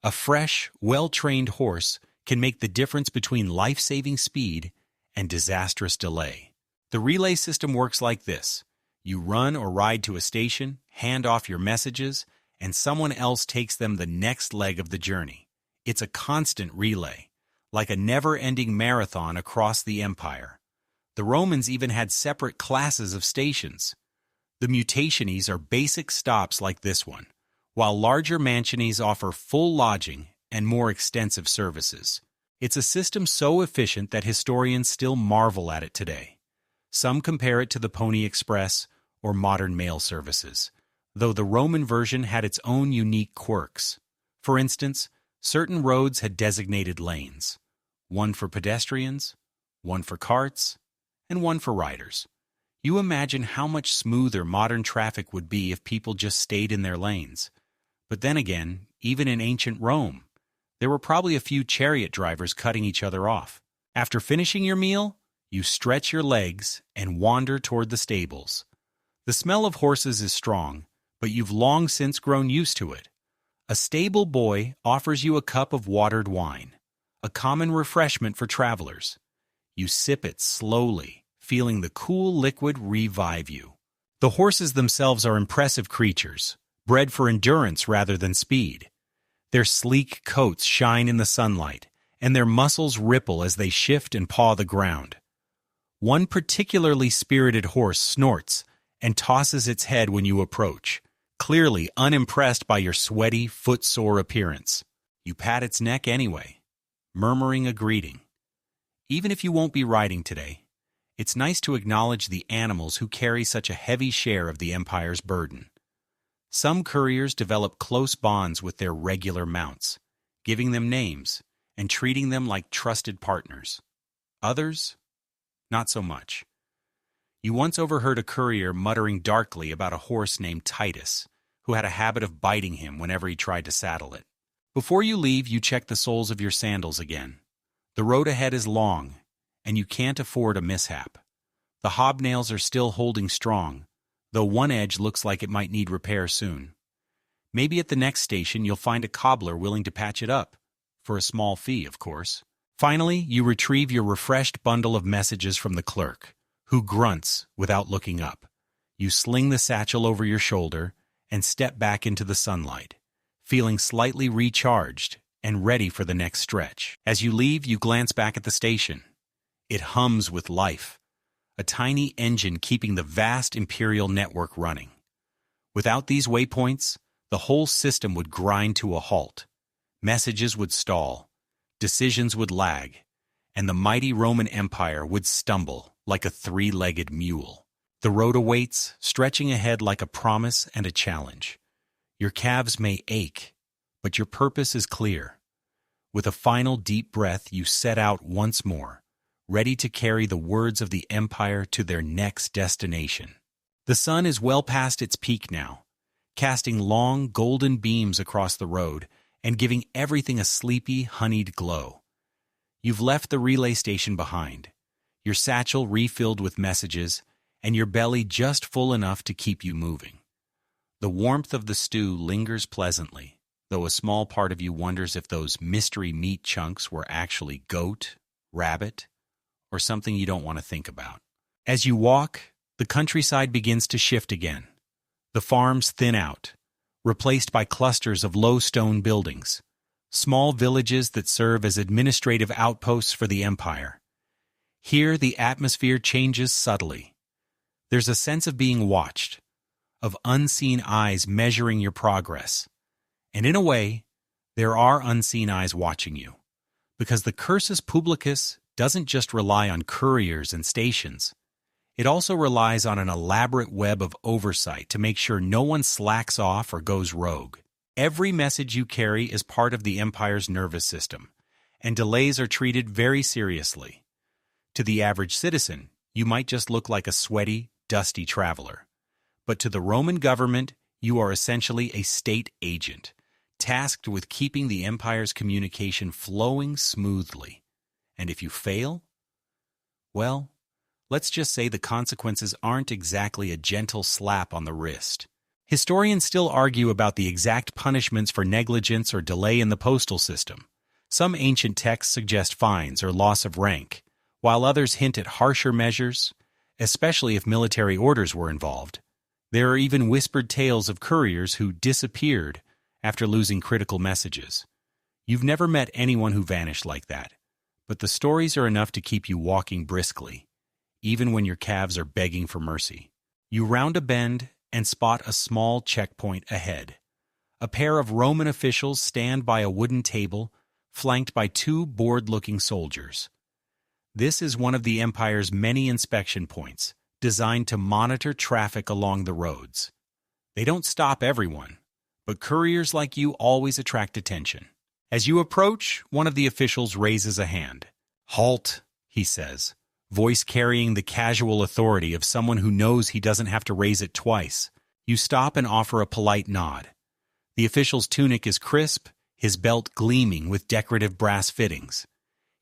A fresh, well-trained horse can make the difference between life-saving speed and disastrous delay. The relay system works like this: you run or ride to a station, hand off your messages, and someone else takes them the next leg of the journey. It's a constant relay, like a never-ending marathon across the empire. The Romans even had separate classes of stations. The mutationes are basic stops like this one, while larger mansiones offer full lodging and more extensive services. It's a system so efficient that historians still marvel at it today. Some compare it to the Pony Express or modern mail services, though the Roman version had its own unique quirks. For instance, certain roads had designated lanes: one for pedestrians, one for carts, and one for riders. You imagine how much smoother modern traffic would be if people just stayed in their lanes. But then again, even in ancient Rome, there were probably a few chariot drivers cutting each other off. After finishing your meal, you stretch your legs and wander toward the stables. The smell of horses is strong, but you've long since grown used to it. A stable boy offers you a cup of watered wine, a common refreshment for travelers. You sip it slowly, feeling the cool liquid revive you. The horses themselves are impressive creatures, bred for endurance rather than speed. Their sleek coats shine in the sunlight, and their muscles ripple as they shift and paw the ground. One particularly spirited horse snorts and tosses its head when you approach, clearly unimpressed by your sweaty, footsore appearance. You pat its neck anyway, murmuring a greeting. Even if you won't be riding today, It's nice to acknowledge the animals who carry such a heavy share of the Empire's burden. Some couriers develop close bonds with their regular mounts, giving them names and treating them like trusted partners. Others, not so much. You once overheard a courier muttering darkly about a horse named Titus, who had a habit of biting him whenever he tried to saddle it. Before you leave, you check the soles of your sandals again. The road ahead is long, and you can't afford a mishap. The hobnails are still holding strong, though one edge looks like it might need repair soon. Maybe at the next station you'll find a cobbler willing to patch it up, for a small fee, of course. Finally, you retrieve your refreshed bundle of messages from the clerk, who grunts without looking up. You sling the satchel over your shoulder and step back into the sunlight, feeling slightly recharged and ready for the next stretch. As you leave, you glance back at the station. It hums with life, a tiny engine keeping the vast imperial network running. Without these waypoints, the whole system would grind to a halt. Messages would stall, decisions would lag, and the mighty Roman Empire would stumble like a three-legged mule. The road awaits, stretching ahead like a promise and a challenge. Your calves may ache, but your purpose is clear. With a final deep breath, you set out once more, ready to carry the words of the Empire to their next destination. The sun is well past its peak now, casting long, golden beams across the road and giving everything a sleepy, honeyed glow. You've left the relay station behind, your satchel refilled with messages, and your belly just full enough to keep you moving. The warmth of the stew lingers pleasantly, though a small part of you wonders if those mystery meat chunks were actually goat, rabbit, or something you don't want to think about. As you walk, the countryside begins to shift again. The farms thin out, replaced by clusters of low stone buildings, small villages that serve as administrative outposts for the Empire. Here, the atmosphere changes subtly. There's a sense of being watched, of unseen eyes measuring your progress. And in a way, there are unseen eyes watching you, because the Cursus Publicus doesn't just rely on couriers and stations. It also relies on an elaborate web of oversight to make sure no one slacks off or goes rogue. Every message you carry is part of the Empire's nervous system, and delays are treated very seriously. To the average citizen, you might just look like a sweaty, dusty traveler. But to the Roman government, you are essentially a state agent, tasked with keeping the Empire's communication flowing smoothly. And if you fail, well, let's just say the consequences aren't exactly a gentle slap on the wrist. Historians still argue about the exact punishments for negligence or delay in the postal system. Some ancient texts suggest fines or loss of rank, while others hint at harsher measures, especially if military orders were involved. There are even whispered tales of couriers who disappeared after losing critical messages. You've never met anyone who vanished like that, but the stories are enough to keep you walking briskly, even when your calves are begging for mercy. You round a bend and spot a small checkpoint ahead. A pair of Roman officials stand by a wooden table, flanked by two bored-looking soldiers. This is one of the Empire's many inspection points, designed to monitor traffic along the roads. They don't stop everyone, but couriers like you always attract attention. As you approach, one of the officials raises a hand. "Halt," he says, voice carrying the casual authority of someone who knows he doesn't have to raise it twice. You stop and offer a polite nod. The official's tunic is crisp, his belt gleaming with decorative brass fittings.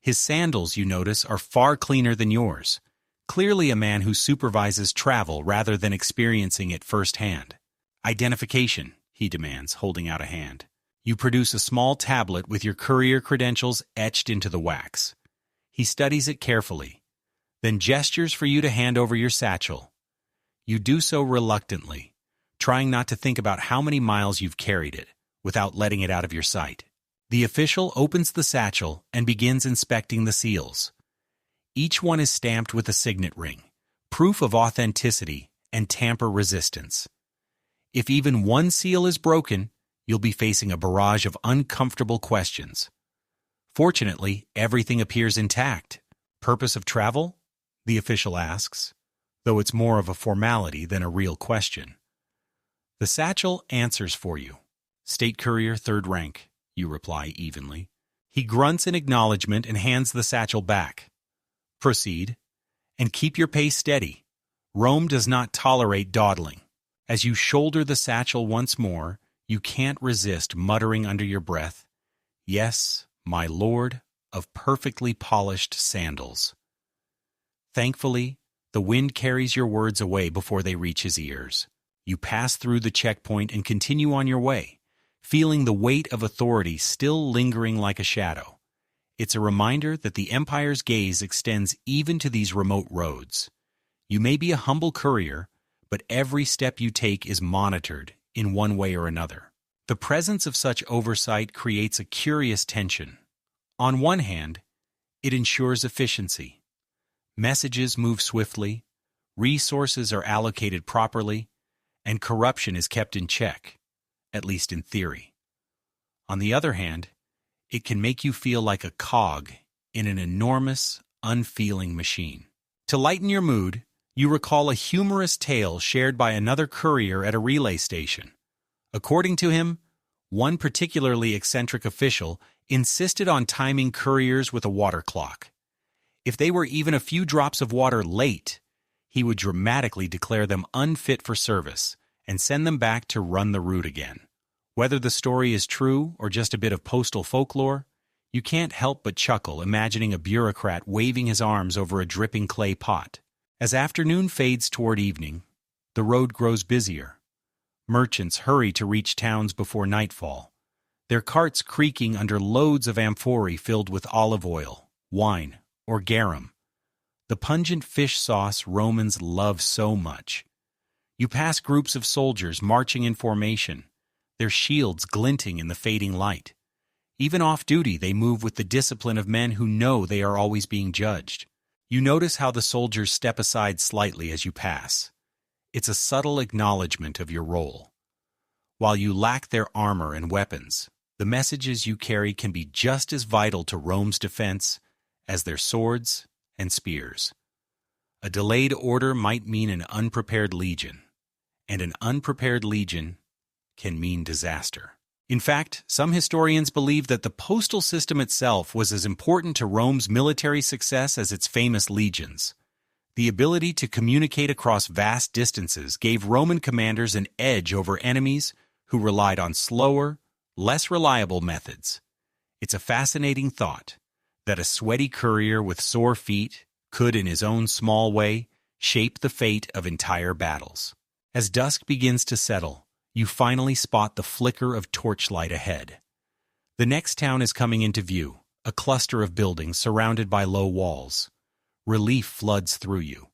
His sandals, you notice, are far cleaner than yours. Clearly a man who supervises travel rather than experiencing it firsthand. "Identification," he demands, holding out a hand. You produce a small tablet with your courier credentials etched into the wax. He studies it carefully, then gestures for you to hand over your satchel. You do so reluctantly, trying not to think about how many miles you've carried it, without letting it out of your sight. The official opens the satchel and begins inspecting the seals. Each one is stamped with a signet ring, proof of authenticity and tamper resistance. If even one seal is broken, you'll be facing a barrage of uncomfortable questions. Fortunately, everything appears intact. Purpose of travel? the official asks, though it's more of a formality than a real question. The satchel answers for you. State courier, third rank, you reply evenly. He grunts in acknowledgement and hands the satchel back. Proceed, and keep your pace steady. Rome does not tolerate dawdling. As you shoulder the satchel once more, you can't resist muttering under your breath, "Yes, my lord of perfectly polished sandals." Thankfully, the wind carries your words away before they reach his ears. You pass through the checkpoint and continue on your way, feeling the weight of authority still lingering like a shadow. It's a reminder that the empire's gaze extends even to these remote roads. You may be a humble courier, but every step you take is monitored in one way or another. The presence of such oversight creates a curious tension. On one hand, it ensures efficiency. Messages move swiftly, resources are allocated properly, and corruption is kept in check, at least in theory. On the other hand, it can make you feel like a cog in an enormous, unfeeling machine. To lighten your mood, you recall a humorous tale shared by another courier at a relay station. According to him, one particularly eccentric official insisted on timing couriers with a water clock. If they were even a few drops of water late, he would dramatically declare them unfit for service and send them back to run the route again. Whether the story is true or just a bit of postal folklore, you can't help but chuckle imagining a bureaucrat waving his arms over a dripping clay pot. As afternoon fades toward evening, the road grows busier. Merchants hurry to reach towns before nightfall, their carts creaking under loads of amphorae filled with olive oil, wine, or garum, the pungent fish sauce Romans love so much. You pass groups of soldiers marching in formation, their shields glinting in the fading light. Even off-duty, they move with the discipline of men who know they are always being judged. You notice how the soldiers step aside slightly as you pass. It's a subtle acknowledgement of your role. While you lack their armor and weapons, the messages you carry can be just as vital to Rome's defense as their swords and spears. A delayed order might mean an unprepared legion, and an unprepared legion can mean disaster. In fact, some historians believe that the postal system itself was as important to Rome's military success as its famous legions. The ability to communicate across vast distances gave Roman commanders an edge over enemies who relied on slower, less reliable methods. It's a fascinating thought that a sweaty courier with sore feet could, in his own small way, shape the fate of entire battles. As dusk begins to settle, you finally spot the flicker of torchlight ahead. The next town is coming into view, a cluster of buildings surrounded by low walls. Relief floods through you.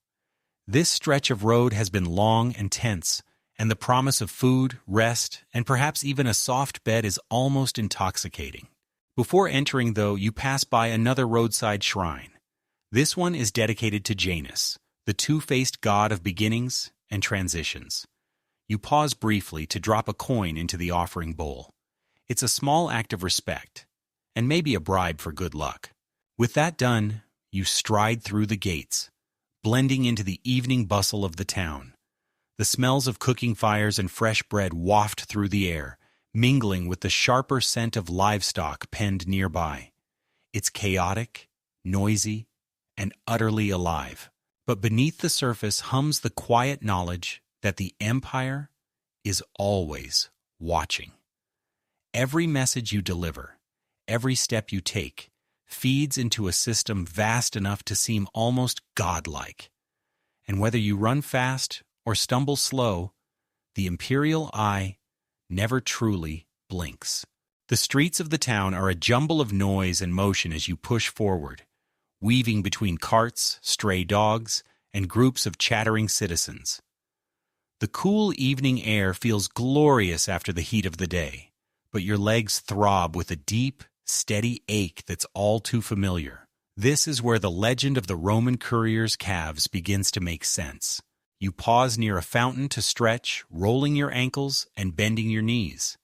This stretch of road has been long and tense, and the promise of food, rest, and perhaps even a soft bed is almost intoxicating. Before entering, though, you pass by another roadside shrine. This one is dedicated to Janus, the two-faced god of beginnings and transitions. You pause briefly to drop a coin into the offering bowl. It's a small act of respect, and maybe a bribe for good luck. With that done, you stride through the gates, blending into the evening bustle of the town. The smells of cooking fires and fresh bread waft through the air, mingling with the sharper scent of livestock penned nearby. It's chaotic, noisy, and utterly alive. But beneath the surface hums the quiet knowledge that the empire is always watching. Every message you deliver, every step you take, feeds into a system vast enough to seem almost godlike. And whether you run fast or stumble slow, the imperial eye never truly blinks. The streets of the town are a jumble of noise and motion as you push forward, weaving between carts, stray dogs, and groups of chattering citizens. The cool evening air feels glorious after the heat of the day, but your legs throb with a deep, steady ache that's all too familiar. This is where the legend of the Roman courier's calves begins to make sense. You pause near a fountain to stretch, rolling your ankles and bending your knees.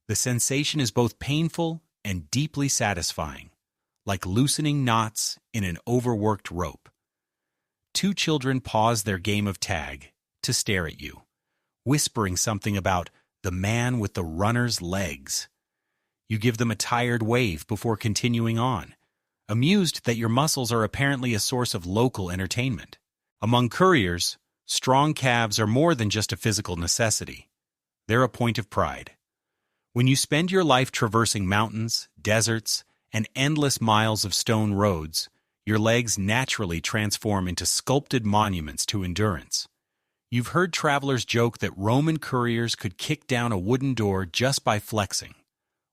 The sensation is both painful and deeply satisfying, like loosening knots in an overworked rope. two children pause their game of tag to stare at you, whispering something about the man with the runner's legs. You give them a tired wave before continuing on, amused that your muscles are apparently a source of local entertainment. Among couriers, strong calves are more than just a physical necessity. They're a point of pride. When you spend your life traversing mountains, deserts, and endless miles of stone roads, your legs naturally transform into sculpted monuments to endurance. You've heard travelers joke that Roman couriers could kick down a wooden door just by flexing.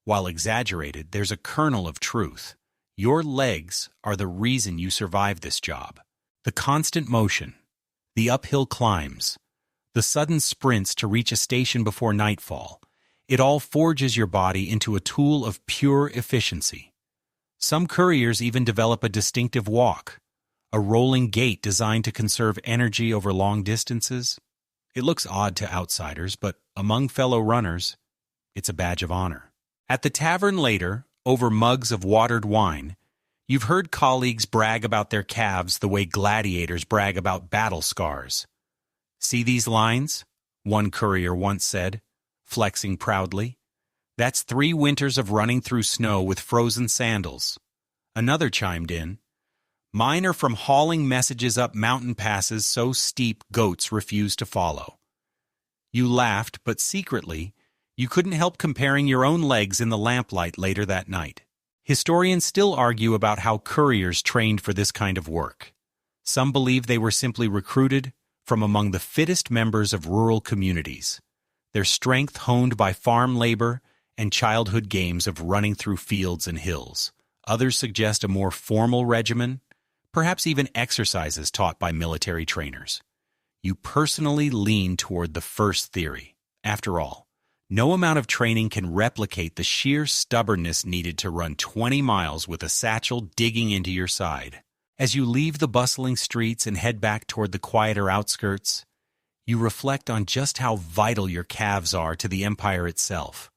While exaggerated, there's a kernel of truth. Your legs are the reason you survive this job. The constant motion, the uphill climbs, the sudden sprints to reach a station before nightfall, it all forges your body into a tool of pure efficiency. Some couriers even develop a distinctive walk, a rolling gait designed to conserve energy over long distances. It looks odd to outsiders, but among fellow runners, it's a badge of honor. At the tavern later, over mugs of watered wine, you've heard colleagues brag about their calves the way gladiators brag about battle scars. "See these lines?" one courier once said, flexing proudly. "That's 3 winters of running through snow with frozen sandals." Another chimed in, "Mine are from hauling messages up mountain passes so steep goats refuse to follow." You laughed, but secretly, you couldn't help comparing your own legs in the lamplight later that night. Historians still argue about how couriers trained for this kind of work. Some believe they were simply recruited from among the fittest members of rural communities, their strength honed by farm labor and childhood games of running through fields and hills. Others suggest a more formal regimen, perhaps even exercises taught by military trainers. You personally lean toward the first theory. After all, no amount of training can replicate the sheer stubbornness needed to run 20 miles with a satchel digging into your side. As you leave the bustling streets and head back toward the quieter outskirts, you reflect on just how vital your calves are to the empire itself.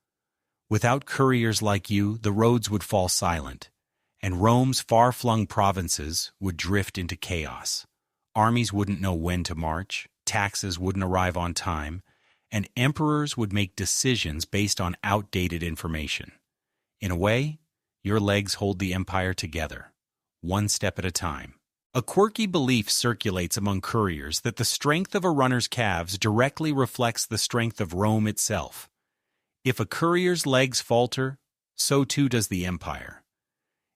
Without couriers like you, the roads would fall silent, and Rome's far-flung provinces would drift into chaos. Armies wouldn't know when to march, taxes wouldn't arrive on time, and emperors would make decisions based on outdated information. In a way, your legs hold the empire together, one step at a time. A quirky belief circulates among couriers that the strength of a runner's calves directly reflects the strength of Rome itself. If a courier's legs falter, so too does the empire.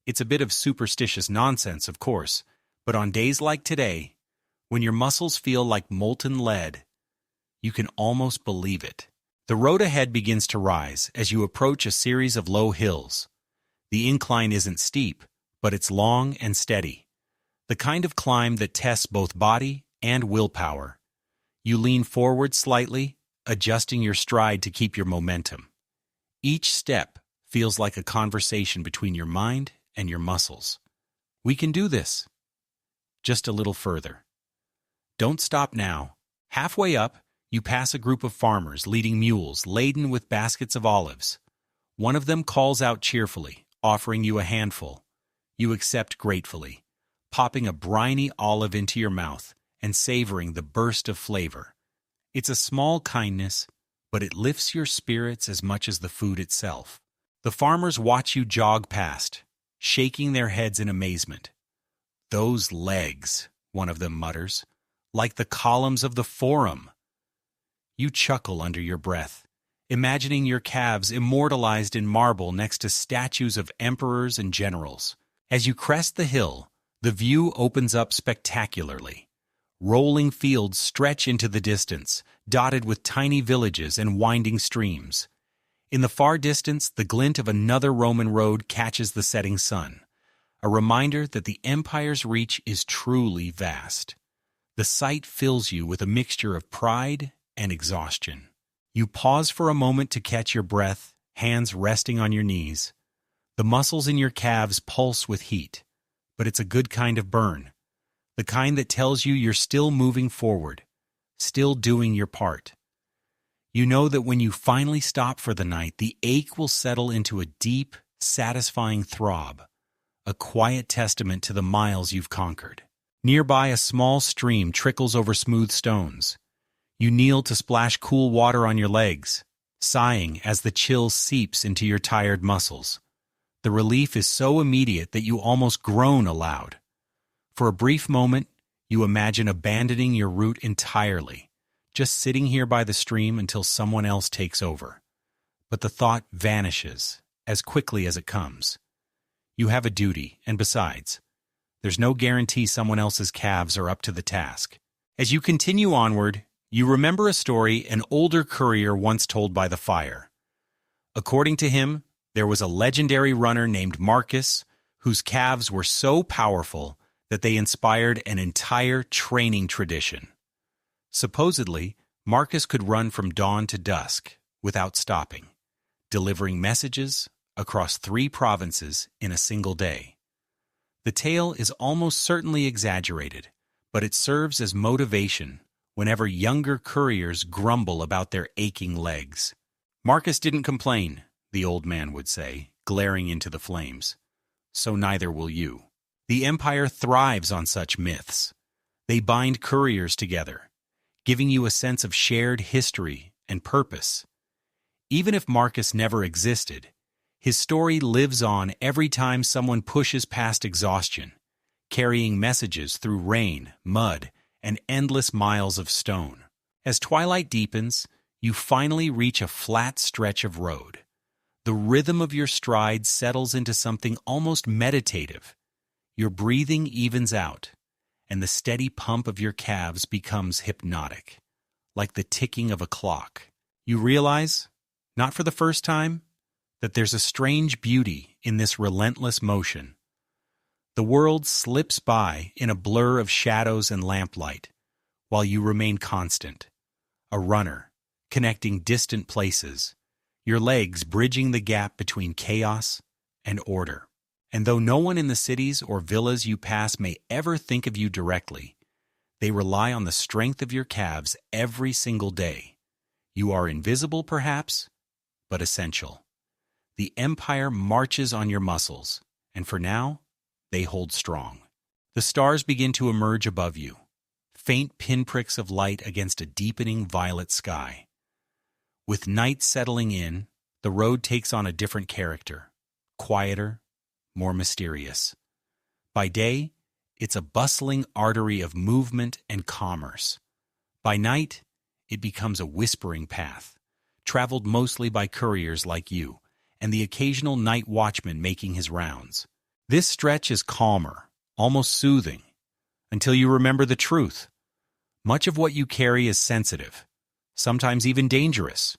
It's a bit of superstitious nonsense, of course, but on days like today, when your muscles feel like molten lead, you can almost believe it. The road ahead begins to rise as you approach a series of low hills. The incline isn't steep, but it's long and steady, the kind of climb that tests both body and willpower. You lean forward slightly, adjusting your stride to keep your momentum. Each step feels like a conversation between your mind and your muscles. We can do this. Just a little further. Don't stop now. Halfway up, you pass a group of farmers leading mules laden with baskets of olives. One of them calls out cheerfully, offering you a handful. You accept gratefully, popping a briny olive into your mouth and savoring the burst of flavor. It's a small kindness, but it lifts your spirits as much as the food itself. The farmers watch you jog past, shaking their heads in amazement. "Those legs," one of them mutters, "like the columns of the Forum." You chuckle under your breath, imagining your calves immortalized in marble next to statues of emperors and generals. As you crest the hill, the view opens up spectacularly. Rolling fields stretch into the distance, dotted with tiny villages and winding streams. In the far distance, the glint of another Roman road catches the setting sun, a reminder that the empire's reach is truly vast. The sight fills you with a mixture of pride and exhaustion. You pause for a moment to catch your breath, hands resting on your knees. The muscles in your calves pulse with heat, but it's a good kind of burn, the kind that tells you you're still moving forward, still doing your part. You know that when you finally stop for the night, the ache will settle into a deep, satisfying throb, a quiet testament to the miles you've conquered. Nearby, a small stream trickles over smooth stones. You kneel to splash cool water on your legs, sighing as the chill seeps into your tired muscles. The relief is so immediate that you almost groan aloud. For a brief moment, you imagine abandoning your route entirely, just sitting here by the stream until someone else takes over. But the thought vanishes as quickly as it comes. You have a duty, and besides, there's no guarantee someone else's calves are up to the task. As you continue onward, you remember a story an older courier once told by the fire. According to him, there was a legendary runner named Marcus whose calves were so powerful that they inspired an entire training tradition. Supposedly, Marcus could run from dawn to dusk without stopping, delivering messages across 3 provinces in a single day. The tale is almost certainly exaggerated, but it serves as motivation whenever younger couriers grumble about their aching legs. Marcus didn't complain, the old man would say, glaring into the flames. So neither will you. The Empire thrives on such myths. They bind couriers together, giving you a sense of shared history and purpose. Even if Marcus never existed, his story lives on every time someone pushes past exhaustion, carrying messages through rain, mud, and endless miles of stone. As twilight deepens, you finally reach a flat stretch of road. The rhythm of your stride settles into something almost meditative. Your breathing evens out, and the steady pump of your calves becomes hypnotic, like the ticking of a clock. You realize, not for the first time, that there's a strange beauty in this relentless motion. The world slips by in a blur of shadows and lamplight, while you remain constant, a runner, connecting distant places, your legs bridging the gap between chaos and order. And though no one in the cities or villas you pass may ever think of you directly, they rely on the strength of your calves every single day. You are invisible, perhaps, but essential. The Empire marches on your muscles, and for now, they hold strong. The stars begin to emerge above you, faint pinpricks of light against a deepening violet sky. With night settling in, the road takes on a different character, quieter, more mysterious. By day, it's a bustling artery of movement and commerce. By night, it becomes a whispering path, traveled mostly by couriers like you, and the occasional night watchman making his rounds. This stretch is calmer, almost soothing, until you remember the truth. Much of what you carry is sensitive, sometimes even dangerous.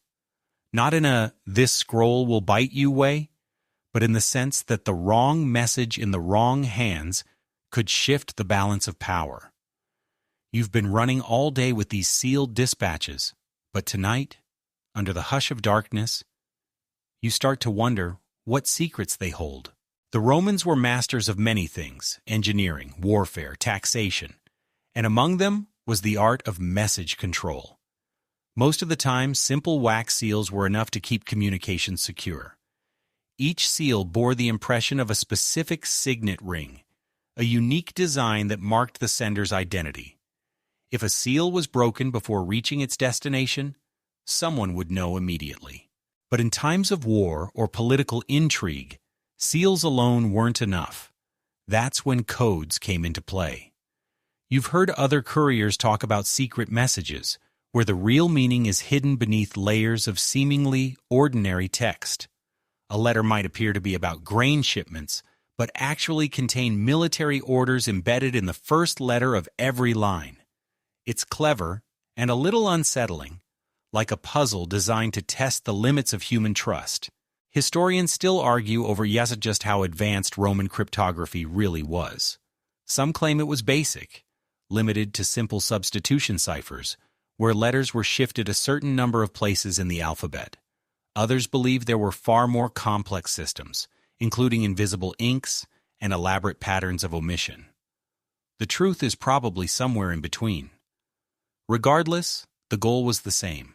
Not in a "this scroll will bite you" way, but in the sense that the wrong message in the wrong hands could shift the balance of power. You've been running all day with these sealed dispatches, but tonight, under the hush of darkness, you start to wonder what secrets they hold. The Romans were masters of many things: engineering, warfare, taxation, and among them was the art of message control. Most of the time, simple wax seals were enough to keep communications secure. Each seal bore the impression of a specific signet ring, a unique design that marked the sender's identity. If a seal was broken before reaching its destination, someone would know immediately. But in times of war or political intrigue, seals alone weren't enough. That's when codes came into play. You've heard other couriers talk about secret messages, where the real meaning is hidden beneath layers of seemingly ordinary text. A letter might appear to be about grain shipments, but actually contain military orders embedded in the first letter of every line. It's clever and a little unsettling, like a puzzle designed to test the limits of human trust. Historians still argue over just how advanced Roman cryptography really was. Some claim it was basic, limited to simple substitution ciphers, where letters were shifted a certain number of places in the alphabet. Others believe there were far more complex systems, including invisible inks and elaborate patterns of omission. The truth is probably somewhere in between. Regardless, the goal was the same: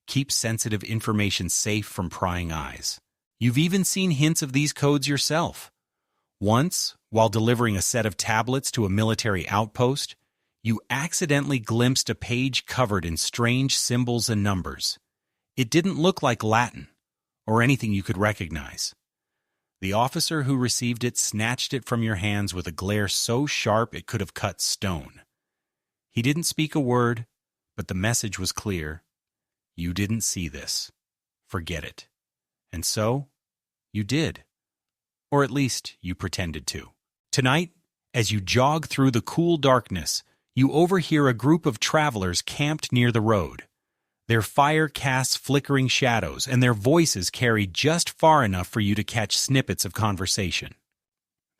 keep sensitive information safe from prying eyes. You've even seen hints of these codes yourself. Once, While delivering a set of tablets to a military outpost, you accidentally glimpsed a page covered in strange symbols and numbers. It didn't look like Latin, or anything you could recognize. The officer who received it snatched it from your hands with a glare so sharp it could have cut stone. He didn't speak a word, but the message was clear. You didn't see this. Forget it. And so, you did. Or at least, you pretended to. Tonight, as you jog through the cool darkness, you overhear a group of travelers camped near the road. Their fire casts flickering shadows, and their voices carry just far enough for you to catch snippets of conversation.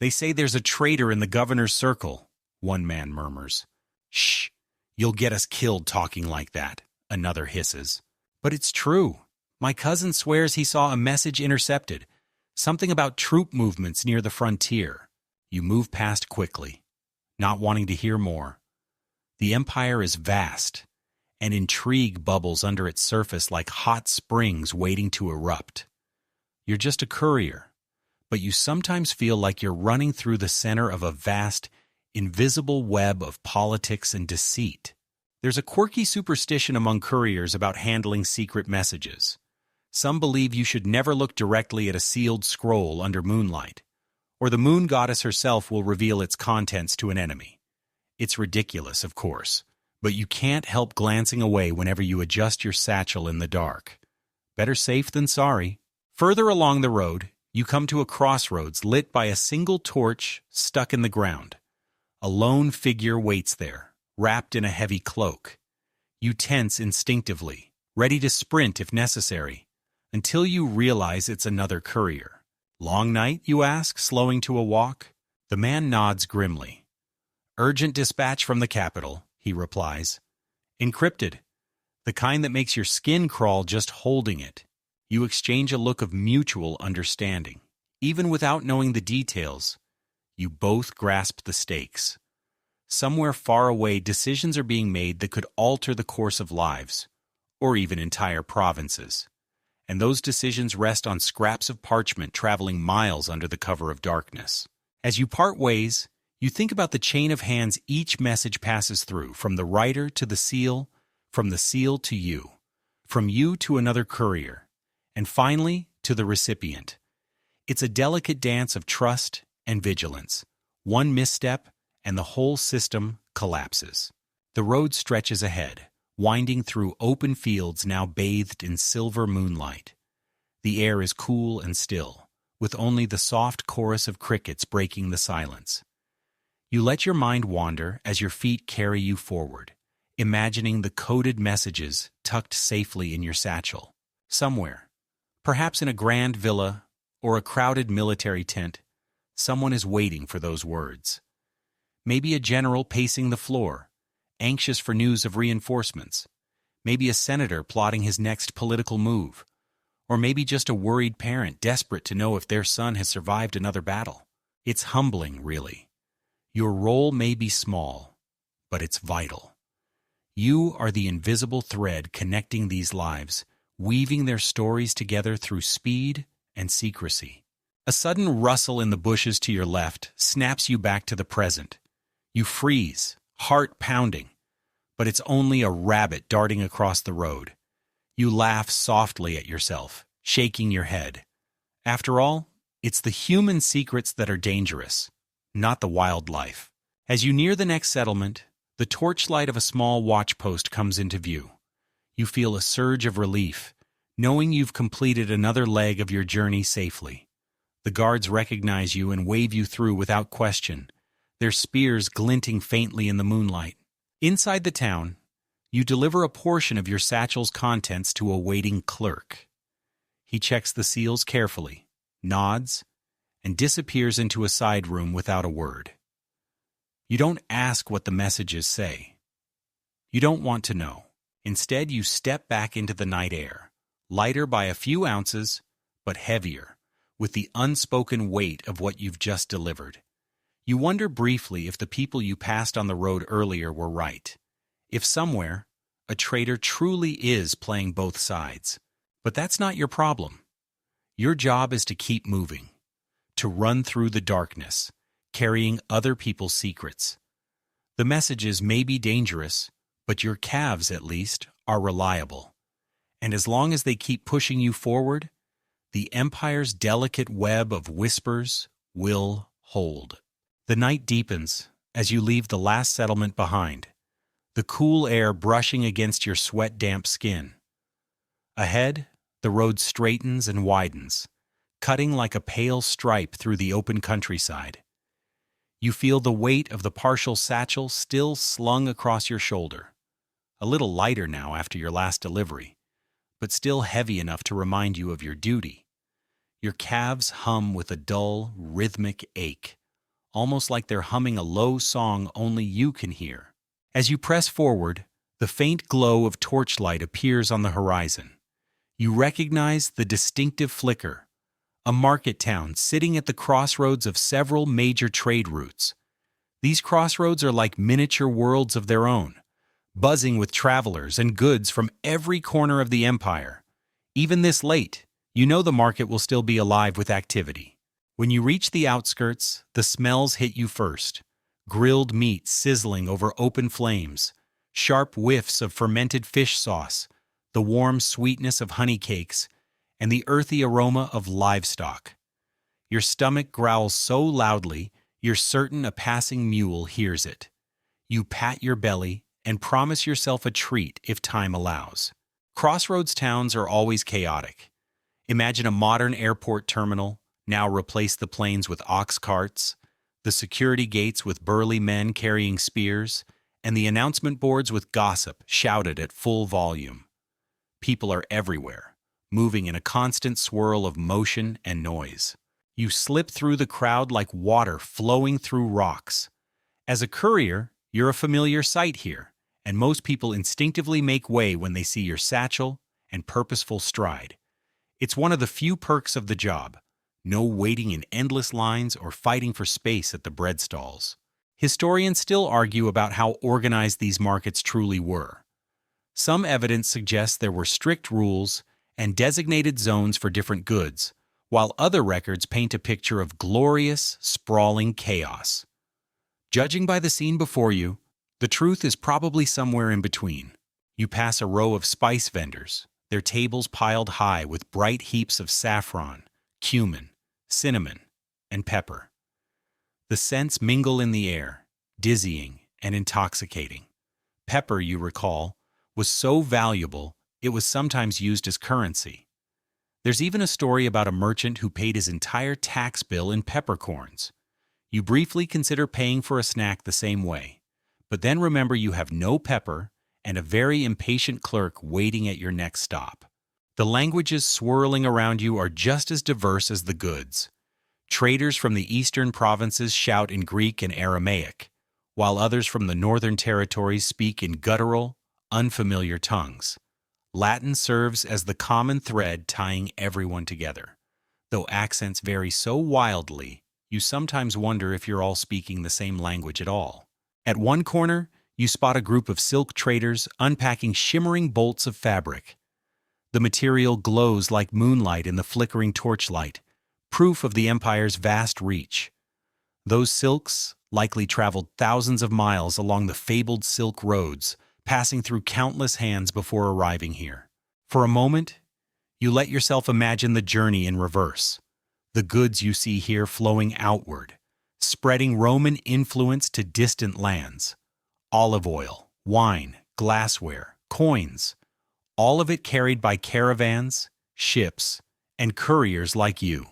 They say there's a traitor in the governor's circle, one man murmurs. Shh, you'll get us killed talking like that, another hisses. But it's true. My cousin swears he saw a message intercepted, something about troop movements near the frontier. You move past quickly, not wanting to hear more. The empire is vast, and intrigue bubbles under its surface like hot springs waiting to erupt. You're just a courier, but you sometimes feel like you're running through the center of a vast, invisible web of politics and deceit. There's a quirky superstition among couriers about handling secret messages. Some believe you should never look directly at a sealed scroll under moonlight, or the moon goddess herself will reveal its contents to an enemy. It's ridiculous, of course, but you can't help glancing away whenever you adjust your satchel in the dark. Better safe than sorry. Further along the road, you come to a crossroads lit by a single torch stuck in the ground. A lone figure waits there, wrapped in a heavy cloak. You tense instinctively, ready to sprint if necessary, until you realize it's another courier. Long night, you ask, slowing to a walk? The man nods grimly. Urgent dispatch from the capital, he replies. Encrypted. The kind that makes your skin crawl just holding it. You exchange a look of mutual understanding. Even without knowing the details, you both grasp the stakes. Somewhere far away, decisions are being made that could alter the course of lives, or even entire provinces. And those decisions rest on scraps of parchment traveling miles under the cover of darkness. As you part ways, you think about the chain of hands each message passes through, from the writer to the seal, from the seal to you, from you to another courier, and finally to the recipient. It's a delicate dance of trust and vigilance. One misstep, and the whole system collapses. The road stretches ahead, winding through open fields now bathed in silver moonlight. The air is cool and still, with only the soft chorus of crickets breaking the silence. You let your mind wander as your feet carry you forward, imagining the coded messages tucked safely in your satchel. Somewhere, perhaps in a grand villa or a crowded military tent, someone is waiting for those words. Maybe a general pacing the floor, anxious for news of reinforcements. Maybe a senator plotting his next political move. Or maybe just a worried parent desperate to know if their son has survived another battle. It's humbling, really. Your role may be small, but it's vital. You are the invisible thread connecting these lives, weaving their stories together through speed and secrecy. A sudden rustle in the bushes to your left snaps you back to the present. You freeze, heart pounding, but it's only a rabbit darting across the road. You laugh softly at yourself, shaking your head. After all, it's the human secrets that are dangerous, not the wildlife. As you near the next settlement, the torchlight of a small watchpost comes into view. You feel a surge of relief, knowing you've completed another leg of your journey safely. The guards recognize you and wave you through without question, their spears glinting faintly in the moonlight. Inside the town, you deliver a portion of your satchel's contents to a waiting clerk. He checks the seals carefully, nods, and disappears into a side room without a word. You don't ask what the messages say. You don't want to know. Instead, you step back into the night air, lighter by a few ounces, but heavier, with the unspoken weight of what you've just delivered. You wonder briefly if the people you passed on the road earlier were right. If somewhere, a traitor truly is playing both sides. But that's not your problem. Your job is to keep moving, to run through the darkness, carrying other people's secrets. The messages may be dangerous, but your calves, at least, are reliable. And as long as they keep pushing you forward, the Empire's delicate web of whispers will hold. The night deepens as you leave the last settlement behind, the cool air brushing against your sweat-damp skin. Ahead, the road straightens and widens, cutting like a pale stripe through the open countryside. You feel the weight of the partial satchel still slung across your shoulder, a little lighter now after your last delivery, but still heavy enough to remind you of your duty. Your calves hum with a dull, rhythmic ache, almost like they're humming a low song only you can hear. As you press forward, the faint glow of torchlight appears on the horizon. You recognize the distinctive flicker, a market town sitting at the crossroads of several major trade routes. These crossroads are like miniature worlds of their own, buzzing with travelers and goods from every corner of the empire. Even this late, you know the market will still be alive with activity. When you reach the outskirts, the smells hit you first. Grilled meat sizzling over open flames, sharp whiffs of fermented fish sauce, the warm sweetness of honey cakes, and the earthy aroma of livestock. Your stomach growls so loudly, you're certain a passing mule hears it. You pat your belly and promise yourself a treat if time allows. Crossroads towns are always chaotic. Imagine a modern airport terminal, now replace the planes with ox carts, the security gates with burly men carrying spears, and the announcement boards with gossip shouted at full volume. People are everywhere, moving in a constant swirl of motion and noise. You slip through the crowd like water flowing through rocks. As a courier, you're a familiar sight here, and most people instinctively make way when they see your satchel and purposeful stride. It's one of the few perks of the job. No waiting in endless lines or fighting for space at the bread stalls. Historians still argue about how organized these markets truly were. Some evidence suggests there were strict rules and designated zones for different goods, while other records paint a picture of glorious, sprawling chaos. Judging by the scene before you, the truth is probably somewhere in between. You pass a row of spice vendors, their tables piled high with bright heaps of saffron, cumin, cinnamon, and pepper. The scents mingle in the air, dizzying and intoxicating. Pepper, you recall, was so valuable it was sometimes used as currency. There's even a story about a merchant who paid his entire tax bill in peppercorns. You briefly consider paying for a snack the same way, but then remember you have no pepper and a very impatient clerk waiting at your next stop. The languages swirling around you are just as diverse as the goods. Traders from the eastern provinces shout in Greek and Aramaic, while others from the northern territories speak in guttural, unfamiliar tongues. Latin serves as the common thread tying everyone together. Though accents vary so wildly, you sometimes wonder if you're all speaking the same language at all. At one corner, you spot a group of silk traders unpacking shimmering bolts of fabric. The material glows like moonlight in the flickering torchlight, proof of the empire's vast reach. Those silks likely traveled thousands of miles along the fabled silk roads, passing through countless hands before arriving here. For a moment, you let yourself imagine the journey in reverse. The goods you see here flowing outward, spreading Roman influence to distant lands. Olive oil, wine, glassware, coins, all of it carried by caravans, ships, and couriers like you.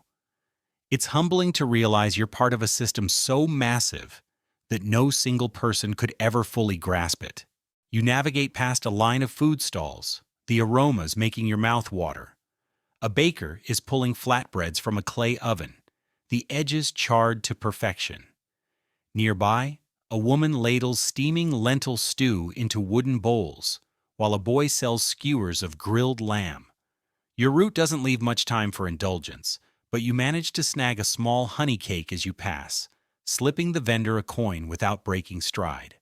It's humbling to realize you're part of a system so massive that no single person could ever fully grasp it. You navigate past a line of food stalls, the aromas making your mouth water. A baker is pulling flatbreads from a clay oven, the edges charred to perfection. Nearby, a woman ladles steaming lentil stew into wooden bowls, while a boy sells skewers of grilled lamb. Your route doesn't leave much time for indulgence, but you manage to snag a small honey cake as you pass, slipping the vendor a coin without breaking stride.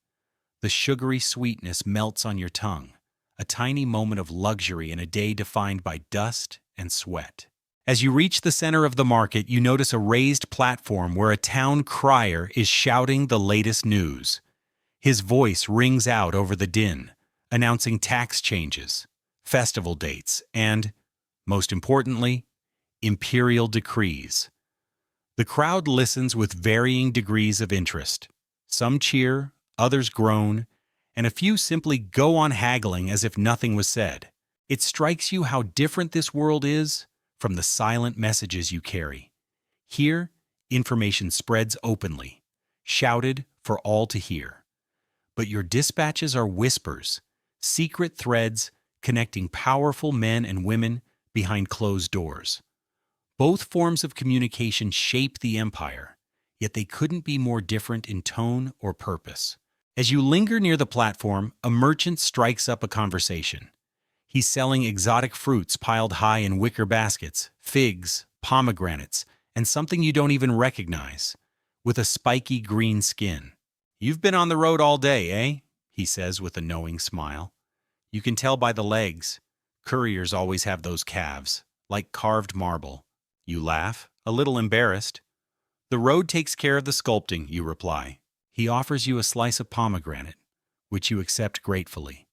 The sugary sweetness melts on your tongue, a tiny moment of luxury in a day defined by dust and sweat. As you reach the center of the market, you notice a raised platform where a town crier is shouting the latest news. His voice rings out over the din, announcing tax changes, festival dates, and, most importantly, imperial decrees. The crowd listens with varying degrees of interest. Some cheer, others groan, and a few simply go on haggling as if nothing was said. It strikes you how different this world is from the silent messages you carry. Here, information spreads openly, shouted for all to hear. But your dispatches are whispers, secret threads connecting powerful men and women behind closed doors. Both forms of communication shape the empire, yet they couldn't be more different in tone or purpose. As you linger near the platform, a merchant strikes up a conversation. He's selling exotic fruits piled high in wicker baskets, figs, pomegranates, and something you don't even recognize, with a spiky green skin. "You've been on the road all day, eh?" he says with a knowing smile. "You can tell by the legs. Couriers always have those calves, like carved marble." You laugh, a little embarrassed. "The road takes care of the sculpting," you reply. He offers you a slice of pomegranate, which you accept gratefully.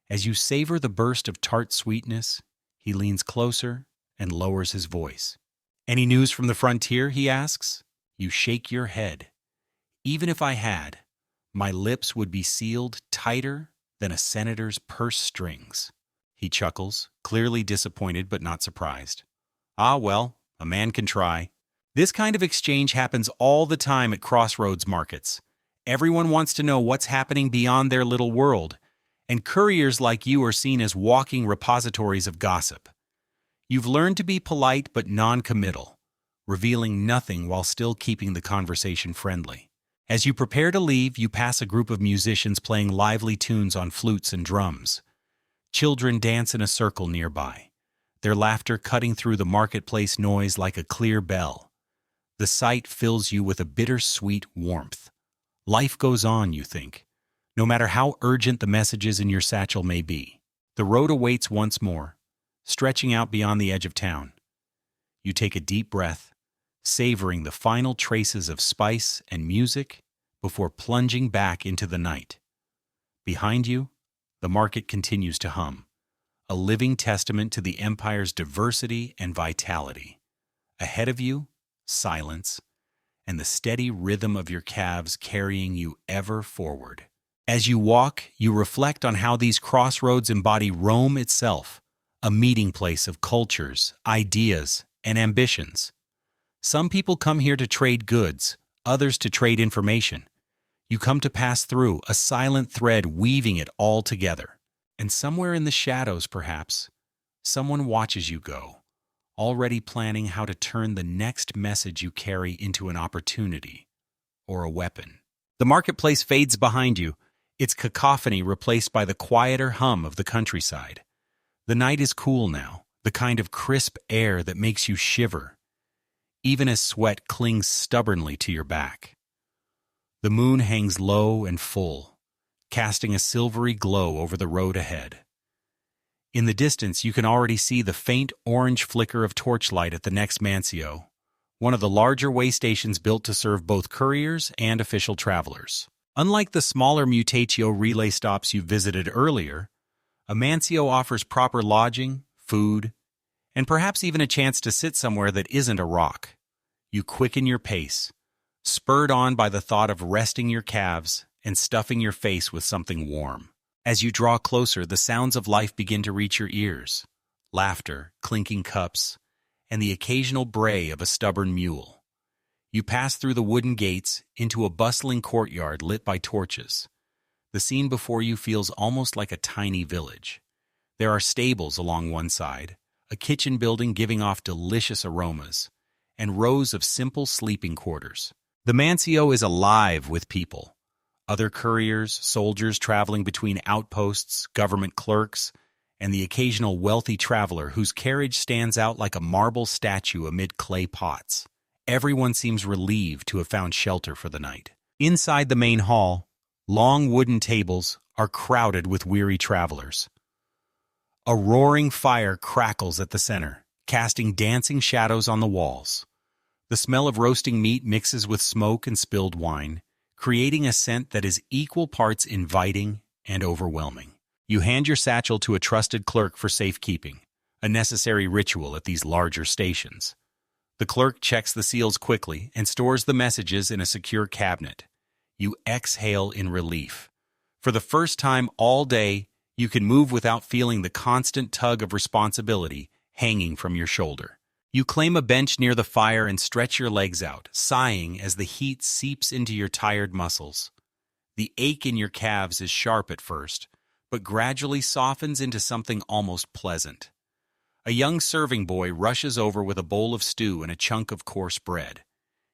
As you savor the burst of tart sweetness, he leans closer and lowers his voice. "Any news from the frontier?" he asks. You shake your head. "Even if I had, my lips would be sealed tighter than a senator's purse strings." He chuckles, clearly disappointed but not surprised. "Ah, well, a man can try." This kind of exchange happens all the time at crossroads markets. Everyone wants to know what's happening beyond their little world, and couriers like you are seen as walking repositories of gossip. You've learned to be polite but non-committal, revealing nothing while still keeping the conversation friendly. As you prepare to leave, you pass a group of musicians playing lively tunes on flutes and drums. Children dance in a circle nearby, their laughter cutting through the marketplace noise like a clear bell. The sight fills you with a bittersweet warmth. Life goes on, you think, no matter how urgent the messages in your satchel may be. The road awaits once more, stretching out beyond the edge of town. You take a deep breath, savoring the final traces of spice and music before plunging back into the night. Behind you, the market continues to hum, a living testament to the empire's diversity and vitality. Ahead of you, silence, and the steady rhythm of your calves carrying you ever forward. As you walk, you reflect on how these crossroads embody Rome itself, a meeting place of cultures, ideas, and ambitions. Some people come here to trade goods, others to trade information. You come to pass through, a silent thread weaving it all together. And somewhere in the shadows, perhaps, someone watches you go, already planning how to turn the next message you carry into an opportunity or a weapon. The marketplace fades behind you, its cacophony replaced by the quieter hum of the countryside. The night is cool now, the kind of crisp air that makes you shiver, even as sweat clings stubbornly to your back. The moon hangs low and full, casting a silvery glow over the road ahead. In the distance, you can already see the faint orange flicker of torchlight at the next Mancio, one of the larger way stations built to serve both couriers and official travelers. Unlike the smaller Mutatio relay stops you visited earlier, a Mancio offers proper lodging, food, and perhaps even a chance to sit somewhere that isn't a rock. You quicken your pace, spurred on by the thought of resting your calves and stuffing your face with something warm. As you draw closer, the sounds of life begin to reach your ears. Laughter, clinking cups, and the occasional bray of a stubborn mule. You pass through the wooden gates into a bustling courtyard lit by torches. The scene before you feels almost like a tiny village. There are stables along one side, a kitchen building giving off delicious aromas, and rows of simple sleeping quarters. The Mancio is alive with people. Other couriers, soldiers traveling between outposts, government clerks, and the occasional wealthy traveler whose carriage stands out like a marble statue amid clay pots. Everyone seems relieved to have found shelter for the night. Inside the main hall, long wooden tables are crowded with weary travelers. A roaring fire crackles at the center, casting dancing shadows on the walls. The smell of roasting meat mixes with smoke and spilled wine, creating a scent that is equal parts inviting and overwhelming. You hand your satchel to a trusted clerk for safekeeping, a necessary ritual at these larger stations. The clerk checks the seals quickly and stores the messages in a secure cabinet. You exhale in relief. For the first time all day, you can move without feeling the constant tug of responsibility hanging from your shoulder. You claim a bench near the fire and stretch your legs out, sighing as the heat seeps into your tired muscles. The ache in your calves is sharp at first, but gradually softens into something almost pleasant. A young serving boy rushes over with a bowl of stew and a chunk of coarse bread.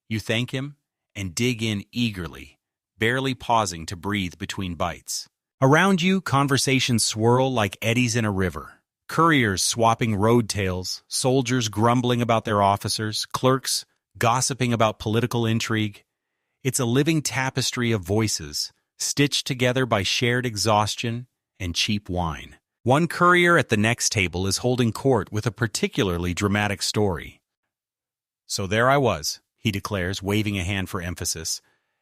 You thank him and dig in eagerly, barely pausing to breathe between bites. Around you, conversations swirl like eddies in a river. Couriers swapping road tales, soldiers grumbling about their officers, clerks gossiping about political intrigue. It's a living tapestry of voices, stitched together by shared exhaustion and cheap wine. One courier at the next table is holding court with a particularly dramatic story. "So there I was," he declares, waving a hand for emphasis.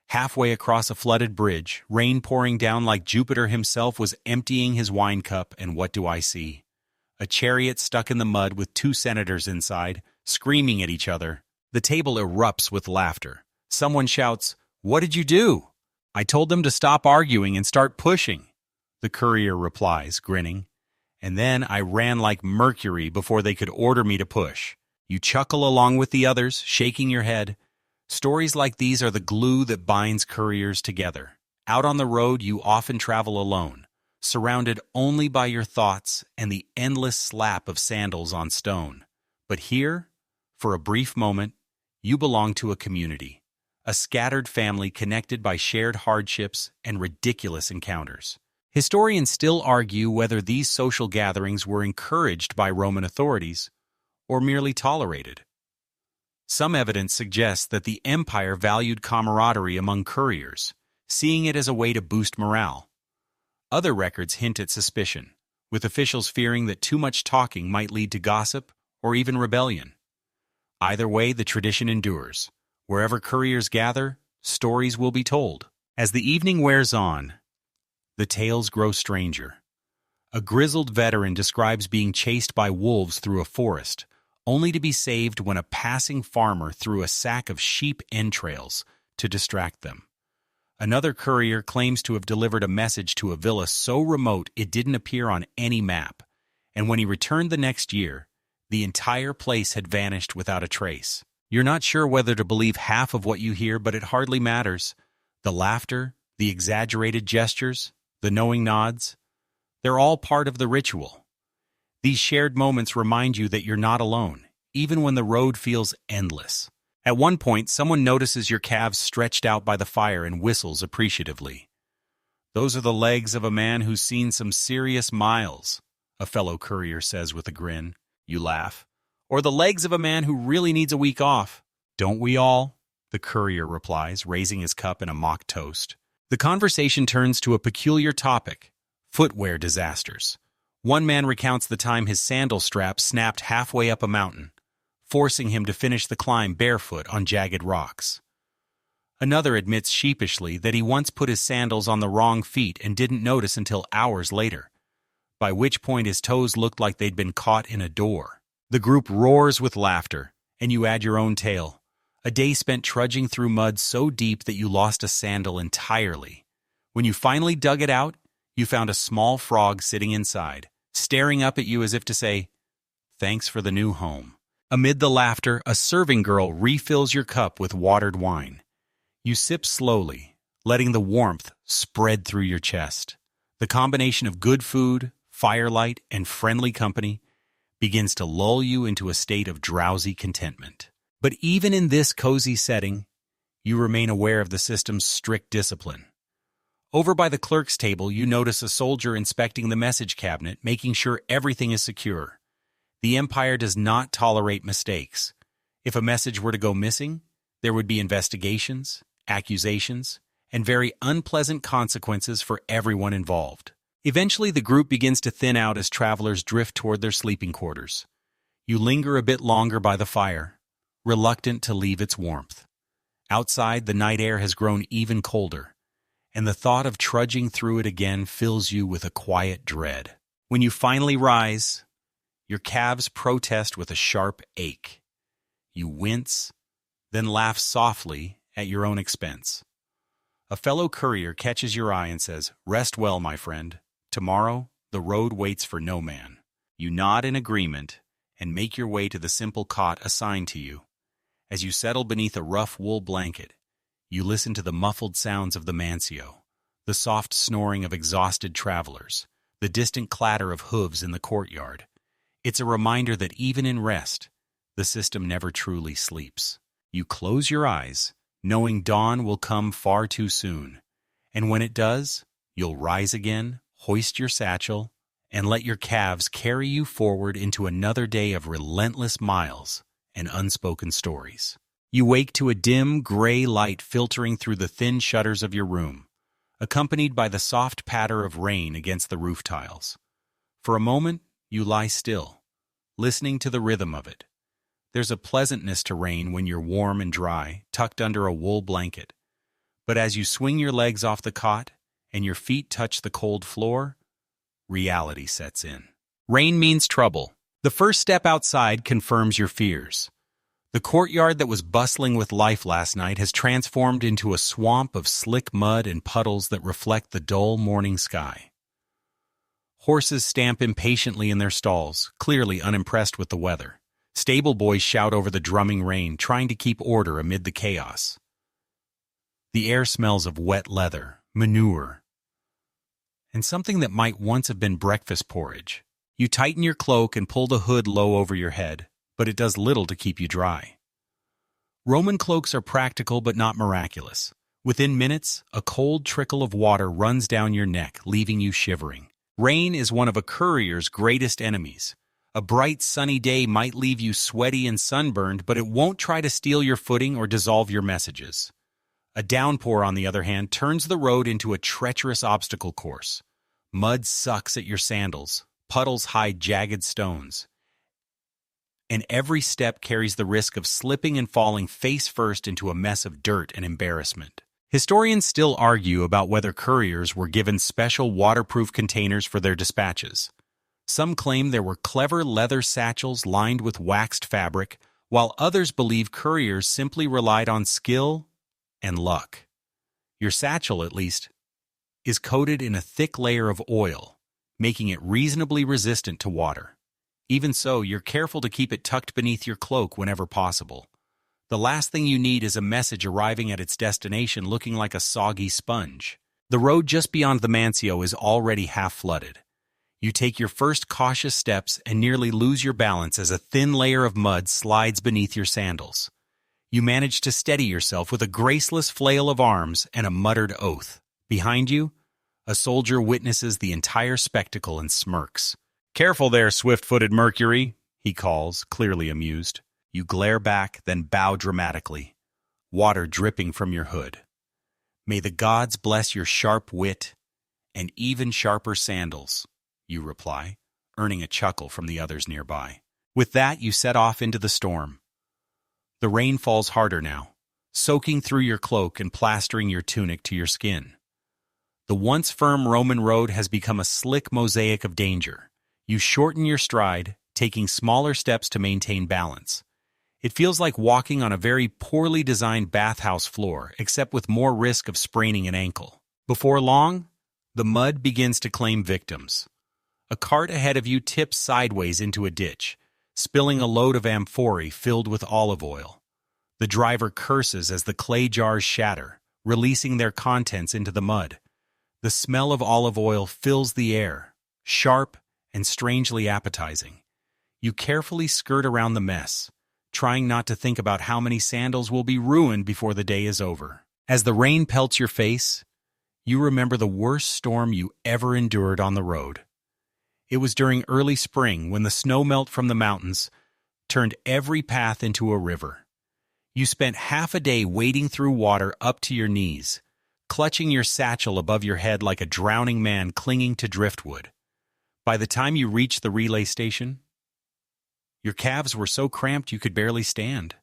Halfway across a flooded bridge, rain pouring down like Jupiter himself was emptying his wine cup, and what do I see? A chariot stuck in the mud with 2 senators inside, screaming at each other. The table erupts with laughter. Someone shouts, "What did you do?" "I told them to stop arguing and start pushing," the courier replies, grinning. "And then I ran like Mercury before they could order me to push." You chuckle along with the others, shaking your head. Stories like these are the glue that binds couriers together. Out on the road, you often travel alone, surrounded only by your thoughts and the endless slap of sandals on stone. But here, for a brief moment, you belong to a community, a scattered family connected by shared hardships and ridiculous encounters. Historians still argue whether these social gatherings were encouraged by Roman authorities or merely tolerated. Some evidence suggests that the empire valued camaraderie among couriers, seeing it as a way to boost morale. Other records hint at suspicion, with officials fearing that too much talking might lead to gossip or even rebellion. Either way, the tradition endures. Wherever couriers gather, stories will be told. As the evening wears on, the tales grow stranger. A grizzled veteran describes being chased by wolves through a forest, only to be saved when a passing farmer threw a sack of sheep entrails to distract them. Another courier claims to have delivered a message to a villa so remote it didn't appear on any map, and when he returned the next year, the entire place had vanished without a trace. You're not sure whether to believe half of what you hear, but it hardly matters. The laughter, the exaggerated gestures, the knowing nods, they're all part of the ritual. These shared moments remind you that you're not alone, even when the road feels endless. At one point, someone notices your calves stretched out by the fire and whistles appreciatively. "Those are the legs of a man who's seen some serious miles," a fellow courier says with a grin. You laugh. "Or the legs of a man who really needs a week off." "Don't we all?" the courier replies, raising his cup in a mock toast. The conversation turns to a peculiar topic: footwear disasters. One man recounts the time his sandal strap snapped halfway up a mountain, forcing him to finish the climb barefoot on jagged rocks. Another admits sheepishly that he once put his sandals on the wrong feet and didn't notice until hours later, by which point his toes looked like they'd been caught in a door. The group roars with laughter, and you add your own tale. A day spent trudging through mud so deep that you lost a sandal entirely. When you finally dug it out, you found a small frog sitting inside, staring up at you as if to say, "Thanks for the new home." Amid the laughter, a serving girl refills your cup with watered wine. You sip slowly, letting the warmth spread through your chest. The combination of good food, firelight, and friendly company begins to lull you into a state of drowsy contentment. But even in this cozy setting, you remain aware of the system's strict discipline. Over by the clerk's table, you notice a soldier inspecting the message cabinet, making sure everything is secure. The Empire does not tolerate mistakes. If a message were to go missing, there would be investigations, accusations, and very unpleasant consequences for everyone involved. Eventually, the group begins to thin out as travelers drift toward their sleeping quarters. You linger a bit longer by the fire, reluctant to leave its warmth. Outside, the night air has grown even colder, and the thought of trudging through it again fills you with a quiet dread. When you finally rise, your calves protest with a sharp ache. You wince, then laugh softly at your own expense. A fellow courier catches your eye and says, "Rest well, my friend. Tomorrow, the road waits for no man." You nod in agreement and make your way to the simple cot assigned to you. As you settle beneath a rough wool blanket, you listen to the muffled sounds of the mancio, the soft snoring of exhausted travelers, the distant clatter of hooves in the courtyard. It's a reminder that even in rest, the system never truly sleeps. You close your eyes, knowing dawn will come far too soon. And when it does, you'll rise again, hoist your satchel, and let your calves carry you forward into another day of relentless miles and unspoken stories. You wake to a dim, gray light filtering through the thin shutters of your room, accompanied by the soft patter of rain against the roof tiles. For a moment, you lie still, listening to the rhythm of it. There's a pleasantness to rain when you're warm and dry, tucked under a wool blanket. But as you swing your legs off the cot and your feet touch the cold floor, reality sets in. Rain means trouble. The first step outside confirms your fears. The courtyard that was bustling with life last night has transformed into a swamp of slick mud and puddles that reflect the dull morning sky. Horses stamp impatiently in their stalls, clearly unimpressed with the weather. Stable boys shout over the drumming rain, trying to keep order amid the chaos. The air smells of wet leather, manure, and something that might once have been breakfast porridge. You tighten your cloak and pull the hood low over your head, but it does little to keep you dry. Roman cloaks are practical but not miraculous. Within minutes, a cold trickle of water runs down your neck, leaving you shivering. Rain is one of a courier's greatest enemies. A bright, sunny day might leave you sweaty and sunburned, but it won't try to steal your footing or dissolve your messages. A downpour, on the other hand, turns the road into a treacherous obstacle course. Mud sucks at your sandals, puddles hide jagged stones, and every step carries the risk of slipping and falling face first into a mess of dirt and embarrassment. Historians still argue about whether couriers were given special waterproof containers for their dispatches. Some claim there were clever leather satchels lined with waxed fabric, while others believe couriers simply relied on skill and luck. Your satchel, at least, is coated in a thick layer of oil, making it reasonably resistant to water. Even so, you're careful to keep it tucked beneath your cloak whenever possible. The last thing you need is a message arriving at its destination looking like a soggy sponge. The road just beyond the Mancio is already half flooded. You take your first cautious steps and nearly lose your balance as a thin layer of mud slides beneath your sandals. You manage to steady yourself with a graceless flail of arms and a muttered oath. Behind you, a soldier witnesses the entire spectacle and smirks. "Careful there, swift-footed Mercury," he calls, clearly amused. You glare back, then bow dramatically, water dripping from your hood. "May the gods bless your sharp wit and even sharper sandals," you reply, earning a chuckle from the others nearby. With that, you set off into the storm. The rain falls harder now, soaking through your cloak and plastering your tunic to your skin. The once firm Roman road has become a slick mosaic of danger. You shorten your stride, taking smaller steps to maintain balance. It feels like walking on a very poorly designed bathhouse floor, except with more risk of spraining an ankle. Before long, the mud begins to claim victims. A cart ahead of you tips sideways into a ditch, spilling a load of amphorae filled with olive oil. The driver curses as the clay jars shatter, releasing their contents into the mud. The smell of olive oil fills the air, sharp and strangely appetizing. You carefully skirt around the mess, trying not to think about how many sandals will be ruined before the day is over. As the rain pelts your face, you remember the worst storm you ever endured on the road. It was during early spring when the snowmelt from the mountains turned every path into a river. You spent half a day wading through water up to your knees, clutching your satchel above your head like a drowning man clinging to driftwood. By the time you reached the relay station, Your calves were so cramped you could barely stand.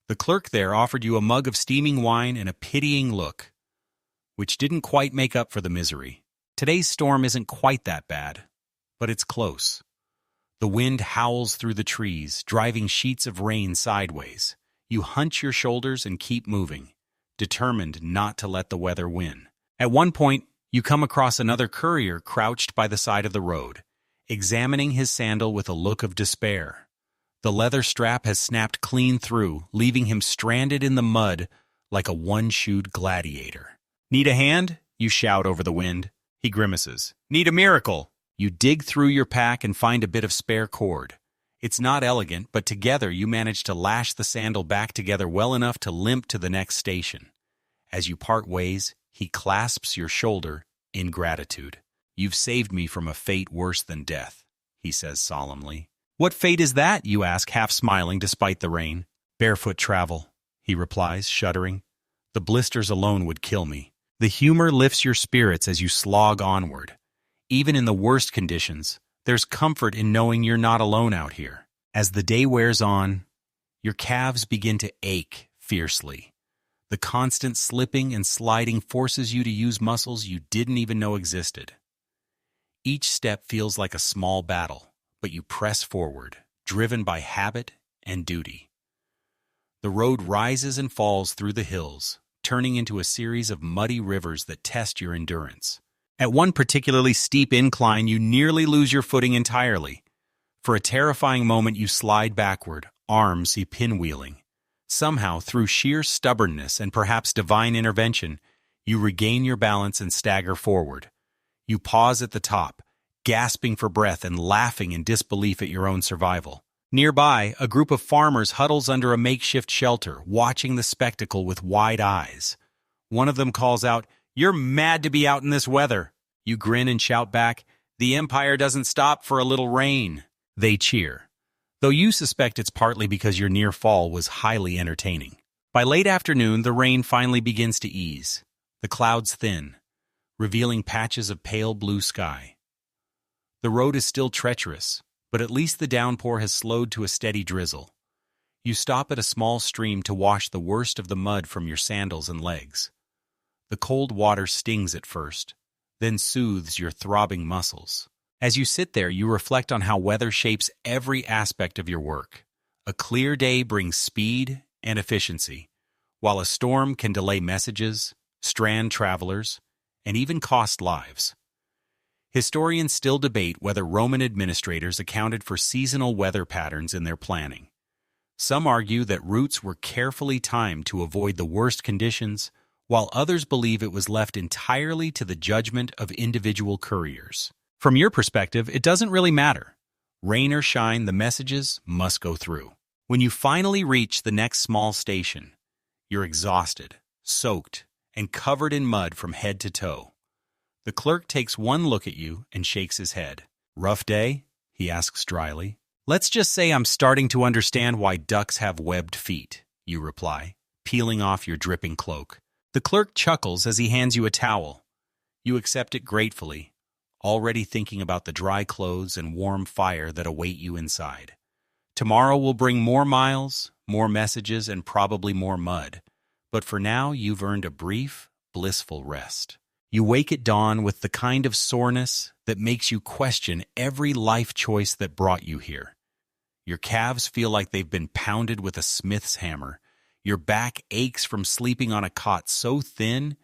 The clerk there offered you a mug of steaming wine and a pitying look, which didn't quite make up for the misery. Today's storm isn't quite that bad, but it's close. The wind howls through the trees, driving sheets of rain sideways. You hunch your shoulders and keep moving, determined not to let the weather win. At one point, you come across another courier crouched by the side of the road, examining his sandal with a look of despair. The leather strap has snapped clean through, leaving him stranded in the mud like a one-shoed gladiator. "Need a hand?" you shout over the wind. He grimaces. "Need a miracle?" You dig through your pack and find a bit of spare cord. It's not elegant, but together you manage to lash the sandal back together well enough to limp to the next station. As you part ways, he clasps your shoulder in gratitude. "You've saved me from a fate worse than death," he says solemnly. "What fate is that?" you ask, half smiling despite the rain. "Barefoot travel," he replies, shuddering. "The blisters alone would kill me." The humor lifts your spirits as you slog onward. Even in the worst conditions, there's comfort in knowing you're not alone out here. As the day wears on, your calves begin to ache fiercely. The constant slipping and sliding forces you to use muscles you didn't even know existed. Each step feels like a small battle, but you press forward, driven by habit and duty. The road rises and falls through the hills, turning into a series of muddy rivers that test your endurance. At one particularly steep incline, you nearly lose your footing entirely. For a terrifying moment, you slide backward, arms pinwheeling. Somehow, through sheer stubbornness and perhaps divine intervention, you regain your balance and stagger forward. You pause at the top, gasping for breath and laughing in disbelief at your own survival. Nearby, a group of farmers huddles under a makeshift shelter, watching the spectacle with wide eyes. One of them calls out, "You're mad to be out in this weather." You grin and shout back, "The empire doesn't stop for a little rain." They cheer, though you suspect it's partly because your near fall was highly entertaining. By late afternoon, the rain finally begins to ease. The clouds thin, revealing patches of pale blue sky. The road is still treacherous, but at least the downpour has slowed to a steady drizzle. You stop at a small stream to wash the worst of the mud from your sandals and legs. The cold water stings at first, then soothes your throbbing muscles. As you sit there, you reflect on how weather shapes every aspect of your work. A clear day brings speed and efficiency, while a storm can delay messages, strand travelers, and even cost lives. Historians still debate whether Roman administrators accounted for seasonal weather patterns in their planning. Some argue that routes were carefully timed to avoid the worst conditions, while others believe it was left entirely to the judgment of individual couriers. From your perspective, it doesn't really matter. Rain or shine, the messages must go through. When you finally reach the next small station, you're exhausted, soaked, and covered in mud from head to toe. The clerk takes one look at you and shakes his head. "Rough day?" he asks dryly. "Let's just say I'm starting to understand why ducks have webbed feet," you reply, peeling off your dripping cloak. The clerk chuckles as he hands you a towel. You accept it gratefully, already thinking about the dry clothes and warm fire that await you inside. Tomorrow will bring more miles, more messages, and probably more mud. But for now, you've earned a brief, blissful rest. You wake at dawn with the kind of soreness that makes you question every life choice that brought you here. Your calves feel like they've been pounded with a smith's hammer. Your back aches from sleeping on a cot so thin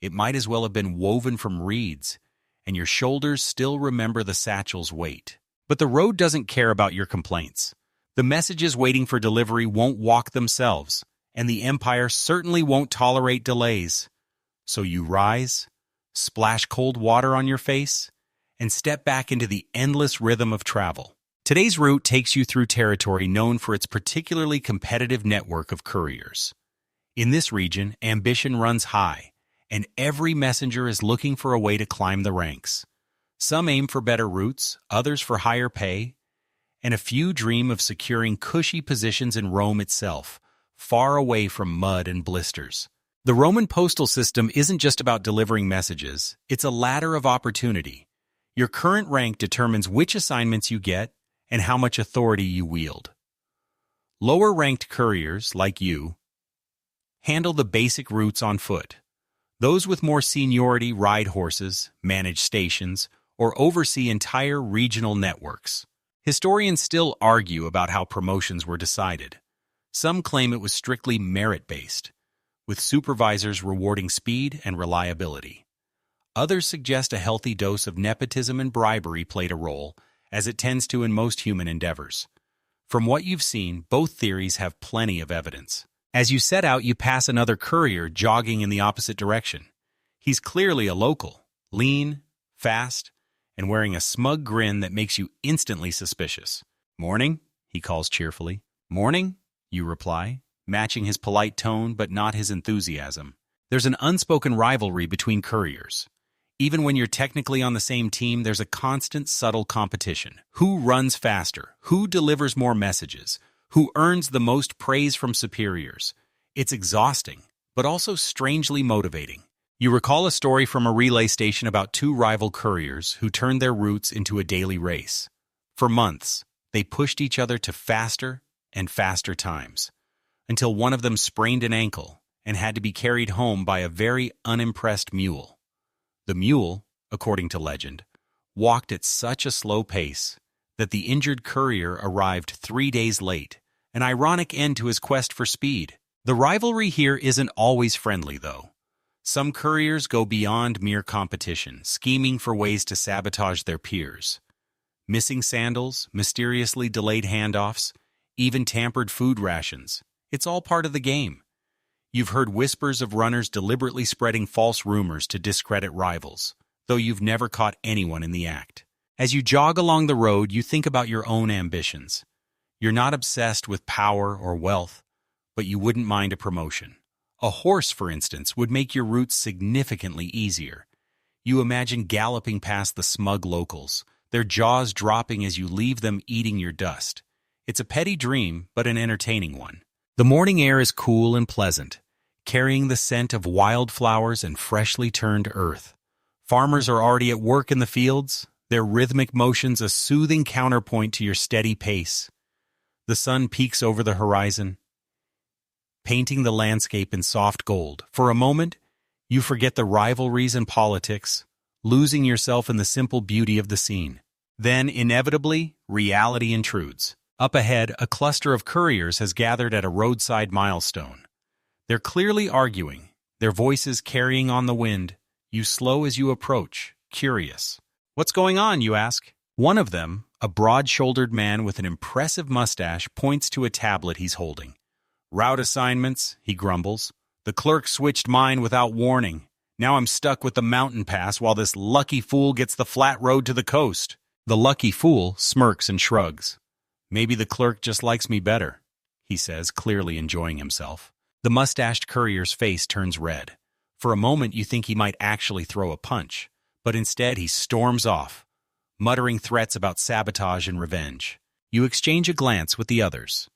it might as well have been woven from reeds, and your shoulders still remember the satchel's weight. But the road doesn't care about your complaints. The messages waiting for delivery won't walk themselves, and the empire certainly won't tolerate delays. So you rise, splash cold water on your face, and step back into the endless rhythm of travel. Today's route takes you through territory known for its particularly competitive network of couriers. In this region, ambition runs high, and every messenger is looking for a way to climb the ranks. Some aim for better routes, others for higher pay, and a few dream of securing cushy positions in Rome itself, far away from mud and blisters. The Roman postal system isn't just about delivering messages, it's a ladder of opportunity. Your current rank determines which assignments you get, and how much authority you wield. Lower-ranked couriers, like you, handle the basic routes on foot. Those with more seniority ride horses, manage stations, or oversee entire regional networks. Historians still argue about how promotions were decided. Some claim it was strictly merit-based, with supervisors rewarding speed and reliability. Others suggest a healthy dose of nepotism and bribery played a role, as it tends to in most human endeavors. From what you've seen, both theories have plenty of evidence. As you set out, you pass another courier jogging in the opposite direction. He's clearly a local, lean, fast, and wearing a smug grin that makes you instantly suspicious. "Morning," he calls cheerfully. "Morning," you reply, matching his polite tone but not his enthusiasm. There's an unspoken rivalry between couriers. Even when you're technically on the same team, there's a constant, subtle competition. Who runs faster? Who delivers more messages? Who earns the most praise from superiors? It's exhausting, but also strangely motivating. You recall a story from a relay station about two rival couriers who turned their routes into a daily race. For months, they pushed each other to faster and faster times, until one of them sprained an ankle and had to be carried home by a very unimpressed mule. The mule, according to legend, walked at such a slow pace that the injured courier arrived 3 days late, an ironic end to his quest for speed. The rivalry here isn't always friendly, though. Some couriers go beyond mere competition, scheming for ways to sabotage their peers. Missing sandals, mysteriously delayed handoffs, even tampered food rations. It's all part of the game. You've heard whispers of runners deliberately spreading false rumors to discredit rivals, though you've never caught anyone in the act. As you jog along the road, you think about your own ambitions. You're not obsessed with power or wealth, but you wouldn't mind a promotion. A horse, for instance, would make your routes significantly easier. You imagine galloping past the smug locals, their jaws dropping as you leave them eating your dust. It's a petty dream, but an entertaining one. The morning air is cool and pleasant, carrying the scent of wildflowers and freshly turned earth. Farmers are already at work in the fields, their rhythmic motions a soothing counterpoint to your steady pace. The sun peeks over the horizon, painting the landscape in soft gold. For a moment, you forget the rivalries and politics, losing yourself in the simple beauty of the scene. Then, inevitably, reality intrudes. Up ahead, a cluster of couriers has gathered at a roadside milestone. They're clearly arguing, their voices carrying on the wind. You slow as you approach, curious. "What's going on?" you ask. One of them, a broad-shouldered man with an impressive mustache, points to a tablet he's holding. "Route assignments," he grumbles. "The clerk switched mine without warning. Now I'm stuck with the mountain pass while this lucky fool gets the flat road to the coast." The lucky fool smirks and shrugs. "Maybe the clerk just likes me better," he says, clearly enjoying himself. The mustached courier's face turns red. For a moment you think he might actually throw a punch, but instead he storms off, muttering threats about sabotage and revenge. You exchange a glance with the others.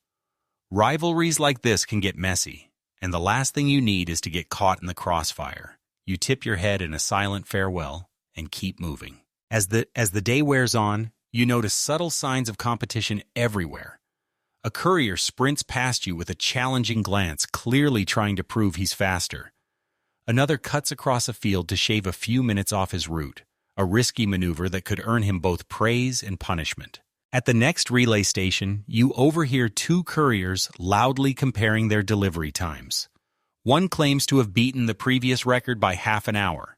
Rivalries like this can get messy, and the last thing you need is to get caught in the crossfire. You tip your head in a silent farewell and keep moving. As the day wears on, you notice subtle signs of competition everywhere. A courier sprints past you with a challenging glance, clearly trying to prove he's faster. Another cuts across a field to shave a few minutes off his route, a risky maneuver that could earn him both praise and punishment. At the next relay station, you overhear two couriers loudly comparing their delivery times. One claims to have beaten the previous record by half an hour.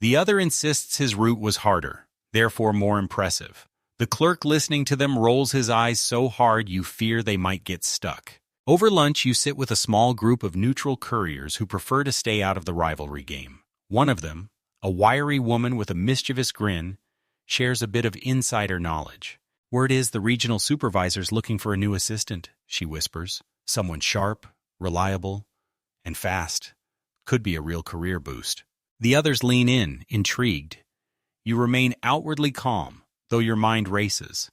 The other insists his route was harder, therefore more impressive. The clerk listening to them rolls his eyes so hard you fear they might get stuck. Over lunch, you sit with a small group of neutral couriers who prefer to stay out of the rivalry game. One of them, a wiry woman with a mischievous grin, shares a bit of insider knowledge. "Word is the regional supervisor's looking for a new assistant," she whispers. "Someone sharp, reliable, and fast. Could be a real career boost." The others lean in, intrigued. You remain outwardly calm, though your mind races.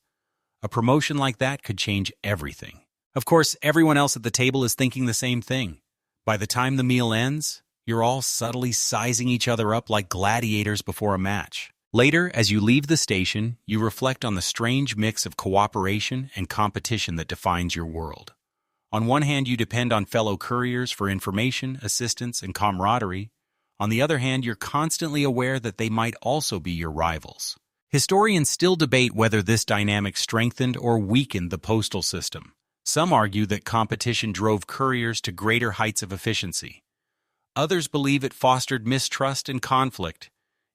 A promotion like that could change everything. Of course, everyone else at the table is thinking the same thing. By the time the meal ends, you're all subtly sizing each other up like gladiators before a match. Later, as you leave the station, you reflect on the strange mix of cooperation and competition that defines your world. On one hand, you depend on fellow couriers for information, assistance, and camaraderie. On the other hand, you're constantly aware that they might also be your rivals. Historians still debate whether this dynamic strengthened or weakened the postal system. Some argue that competition drove couriers to greater heights of efficiency. Others believe it fostered mistrust and conflict.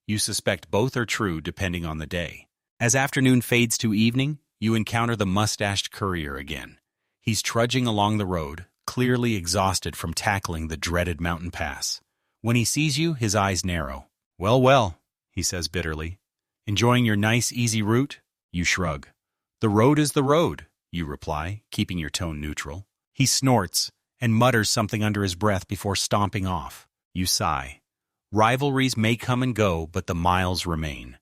You suspect both are true depending on the day. As afternoon fades to evening, you encounter the mustached courier again. He's trudging along the road, clearly exhausted from tackling the dreaded mountain pass. When he sees you, his eyes narrow. "Well, well," he says bitterly. "Enjoying your nice, easy route?" You shrug. "The road is the road," you reply, keeping your tone neutral. He snorts and mutters something under his breath before stomping off. You sigh. Rivalries may come and go, but the miles remain.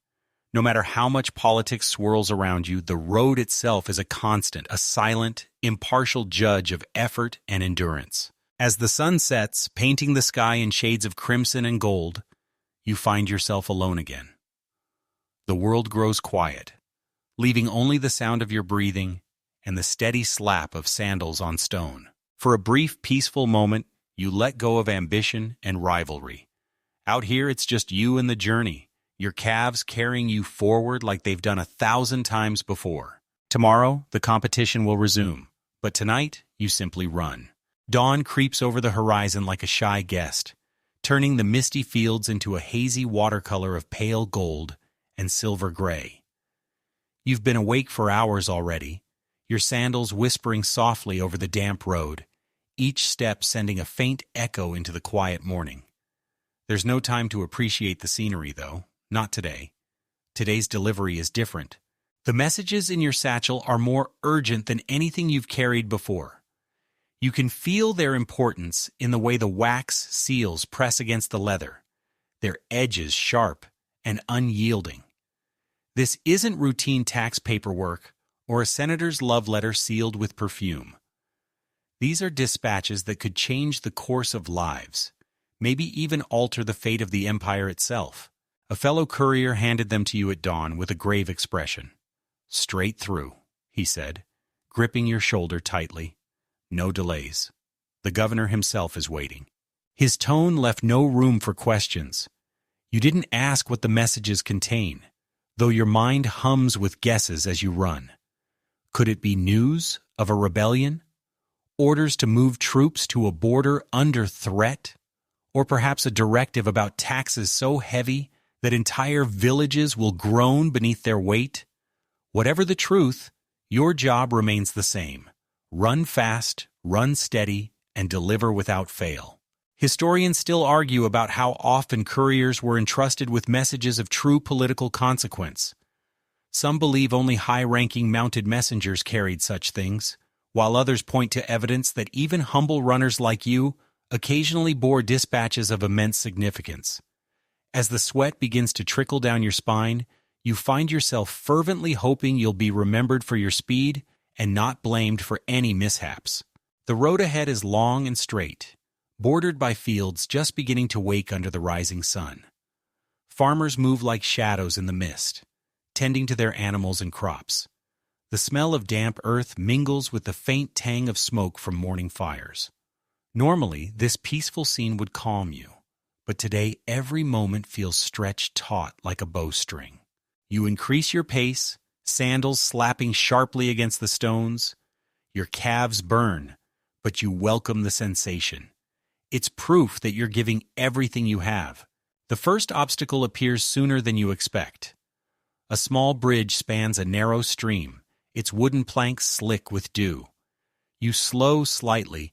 No matter how much politics swirls around you, the road itself is a constant, a silent, impartial judge of effort and endurance. As the sun sets, painting the sky in shades of crimson and gold, you find yourself alone again. The world grows quiet, leaving only the sound of your breathing and the steady slap of sandals on stone. For a brief, peaceful moment, you let go of ambition and rivalry. Out here, it's just you and the journey, your calves carrying you forward like they've done 1,000 times before. Tomorrow, the competition will resume, but tonight, you simply run. Dawn creeps over the horizon like a shy guest, turning the misty fields into a hazy watercolor of pale gold and silver gray. You've been awake for hours already, your sandals whispering softly over the damp road, each step sending a faint echo into the quiet morning. There's no time to appreciate the scenery, though. Not today. Today's delivery is different. The messages in your satchel are more urgent than anything you've carried before. You can feel their importance in the way the wax seals press against the leather, their edges sharp and unyielding. This isn't routine tax paperwork or a senator's love letter sealed with perfume. These are dispatches that could change the course of lives, maybe even alter the fate of the empire itself. A fellow courier handed them to you at dawn with a grave expression. "Straight through," he said, gripping your shoulder tightly. "No delays. The governor himself is waiting." His tone left no room for questions. You didn't ask what the messages contain, though your mind hums with guesses as you run. Could it be news of a rebellion? Orders to move troops to a border under threat? Or perhaps a directive about taxes so heavy that entire villages will groan beneath their weight? Whatever the truth, your job remains the same. Run fast, run steady, and deliver without fail. Historians still argue about how often couriers were entrusted with messages of true political consequence. Some believe only high-ranking mounted messengers carried such things, while others point to evidence that even humble runners like you occasionally bore dispatches of immense significance. As the sweat begins to trickle down your spine, you find yourself fervently hoping you'll be remembered for your speed and not blamed for any mishaps. The road ahead is long and straight, bordered by fields just beginning to wake under the rising sun. Farmers move like shadows in the mist, tending to their animals and crops. The smell of damp earth mingles with the faint tang of smoke from morning fires. Normally, this peaceful scene would calm you, but today every moment feels stretched taut like a bowstring. You increase your pace, sandals slapping sharply against the stones. Your calves burn, but you welcome the sensation. It's proof that you're giving everything you have. The first obstacle appears sooner than you expect. A small bridge spans a narrow stream, its wooden planks slick with dew. You slow slightly,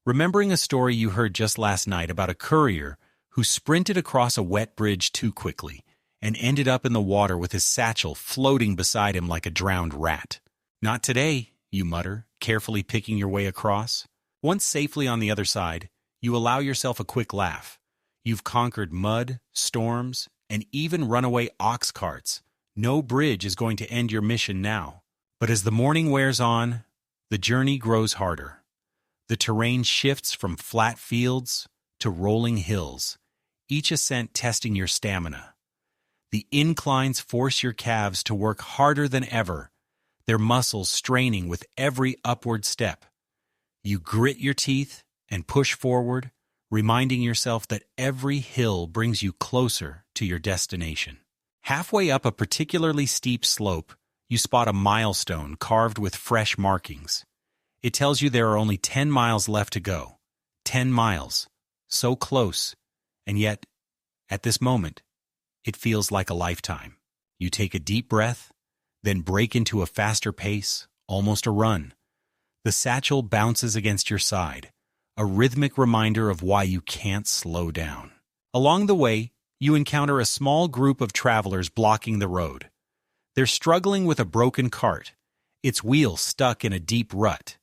remembering a story you heard just last night about a courier who sprinted across a wet bridge too quickly and ended up in the water with his satchel floating beside him like a drowned rat. "Not today," you mutter, carefully picking your way across. Once safely on the other side, you allow yourself a quick laugh. You've conquered mud, storms, and even runaway ox carts. No bridge is going to end your mission now. But as the morning wears on, the journey grows harder. The terrain shifts from flat fields to rolling hills, each ascent testing your stamina. The inclines force your calves to work harder than ever, their muscles straining with every upward step. You grit your teeth and push forward, reminding yourself that every hill brings you closer to your destination. Halfway up a particularly steep slope, you spot a milestone carved with fresh markings. It tells you there are only 10 miles left to go. 10 miles. So close. And yet, at this moment, it feels like a lifetime. You take a deep breath, then break into a faster pace, almost a run. The satchel bounces against your side, a rhythmic reminder of why you can't slow down. Along the way, you encounter a small group of travelers blocking the road. They're struggling with a broken cart, its wheel stuck in a deep rut.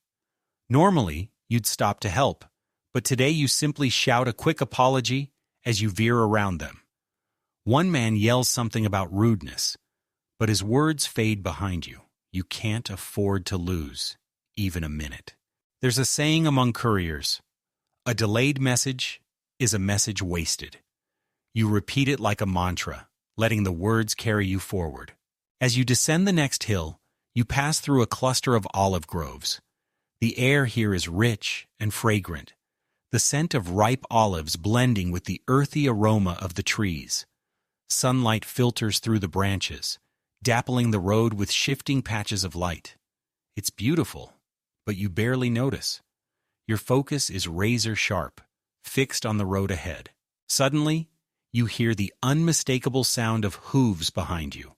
Normally, you'd stop to help, but today you simply shout a quick apology as you veer around them. One man yells something about rudeness, but his words fade behind you. You can't afford to lose even a minute. There's a saying among couriers: a delayed message is a message wasted. You repeat it like a mantra, letting the words carry you forward. As you descend the next hill, you pass through a cluster of olive groves. The air here is rich and fragrant, the scent of ripe olives blending with the earthy aroma of the trees. Sunlight filters through the branches, dappling the road with shifting patches of light. It's beautiful, but you barely notice. Your focus is razor sharp, fixed on the road ahead. Suddenly, you hear the unmistakable sound of hooves behind you.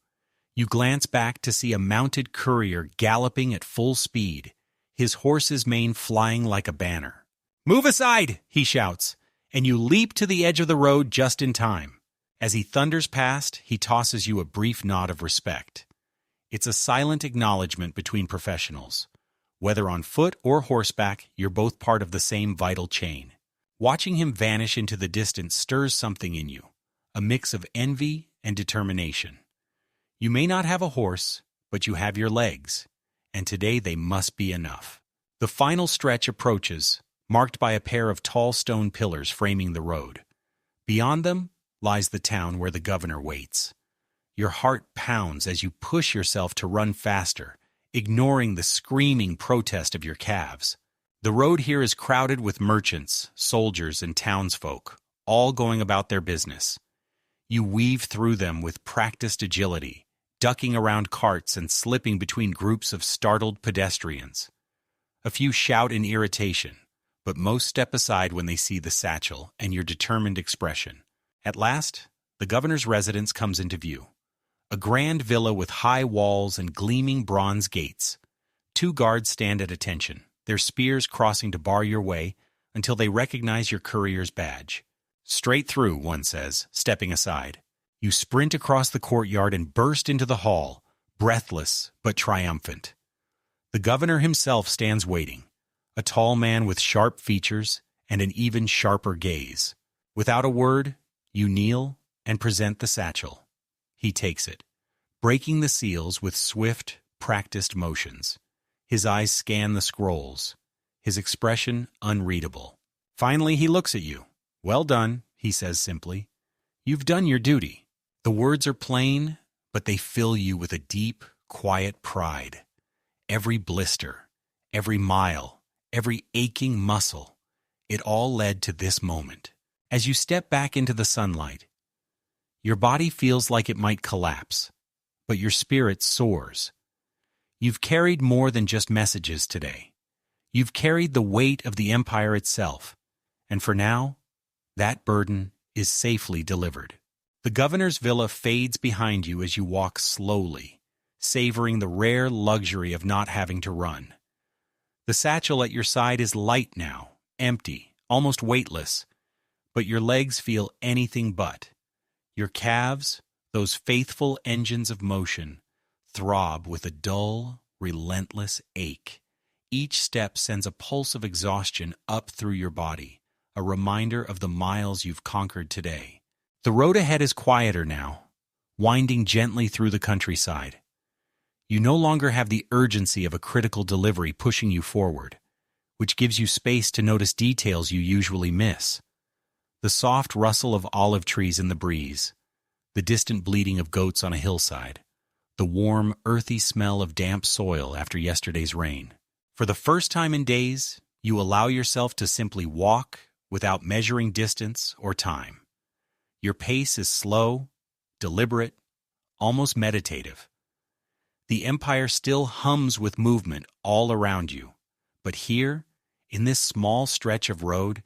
You glance back to see a mounted courier galloping at full speed, his horse's mane flying like a banner. "Move aside!" he shouts, and you leap to the edge of the road just in time. As he thunders past, he tosses you a brief nod of respect. It's a silent acknowledgement between professionals. Whether on foot or horseback, you're both part of the same vital chain. Watching him vanish into the distance stirs something in you, a mix of envy and determination. You may not have a horse, but you have your legs, and today they must be enough. The final stretch approaches, marked by a pair of tall stone pillars framing the road. Beyond them lies the town where the governor waits. Your heart pounds as you push yourself to run faster, ignoring the screaming protest of your calves. The road here is crowded with merchants, soldiers, and townsfolk, all going about their business. You weave through them with practiced agility, ducking around carts and slipping between groups of startled pedestrians. A few shout in irritation, but most step aside when they see the satchel and your determined expression. At last, the governor's residence comes into view. A grand villa with high walls and gleaming bronze gates. 2 guards stand at attention, their spears crossing to bar your way until they recognize your courier's badge. "Straight through," one says, stepping aside. You sprint across the courtyard and burst into the hall, breathless but triumphant. The governor himself stands waiting, a tall man with sharp features and an even sharper gaze. Without a word, you kneel and present the satchel. He takes it, breaking the seals with swift, practiced motions. His eyes scan the scrolls, his expression unreadable. Finally, he looks at you. "Well done," he says simply. "You've done your duty." The words are plain, but they fill you with a deep, quiet pride. Every blister, every mile, every aching muscle, it all led to this moment. As you step back into the sunlight, your body feels like it might collapse, but your spirit soars. You've carried more than just messages today. You've carried the weight of the empire itself, and for now, that burden is safely delivered. The governor's villa fades behind you as you walk slowly, savoring the rare luxury of not having to run. The satchel at your side is light now, empty, almost weightless, but your legs feel anything but. Your calves, those faithful engines of motion, throb with a dull, relentless ache. Each step sends a pulse of exhaustion up through your body, a reminder of the miles you've conquered today. The road ahead is quieter now, winding gently through the countryside. You no longer have the urgency of a critical delivery pushing you forward, which gives you space to notice details you usually miss. The soft rustle of olive trees in the breeze, the distant bleating of goats on a hillside, the warm, earthy smell of damp soil after yesterday's rain. For the first time in days, you allow yourself to simply walk without measuring distance or time. Your pace is slow, deliberate, almost meditative. The empire still hums with movement all around you, but here, in this small stretch of road,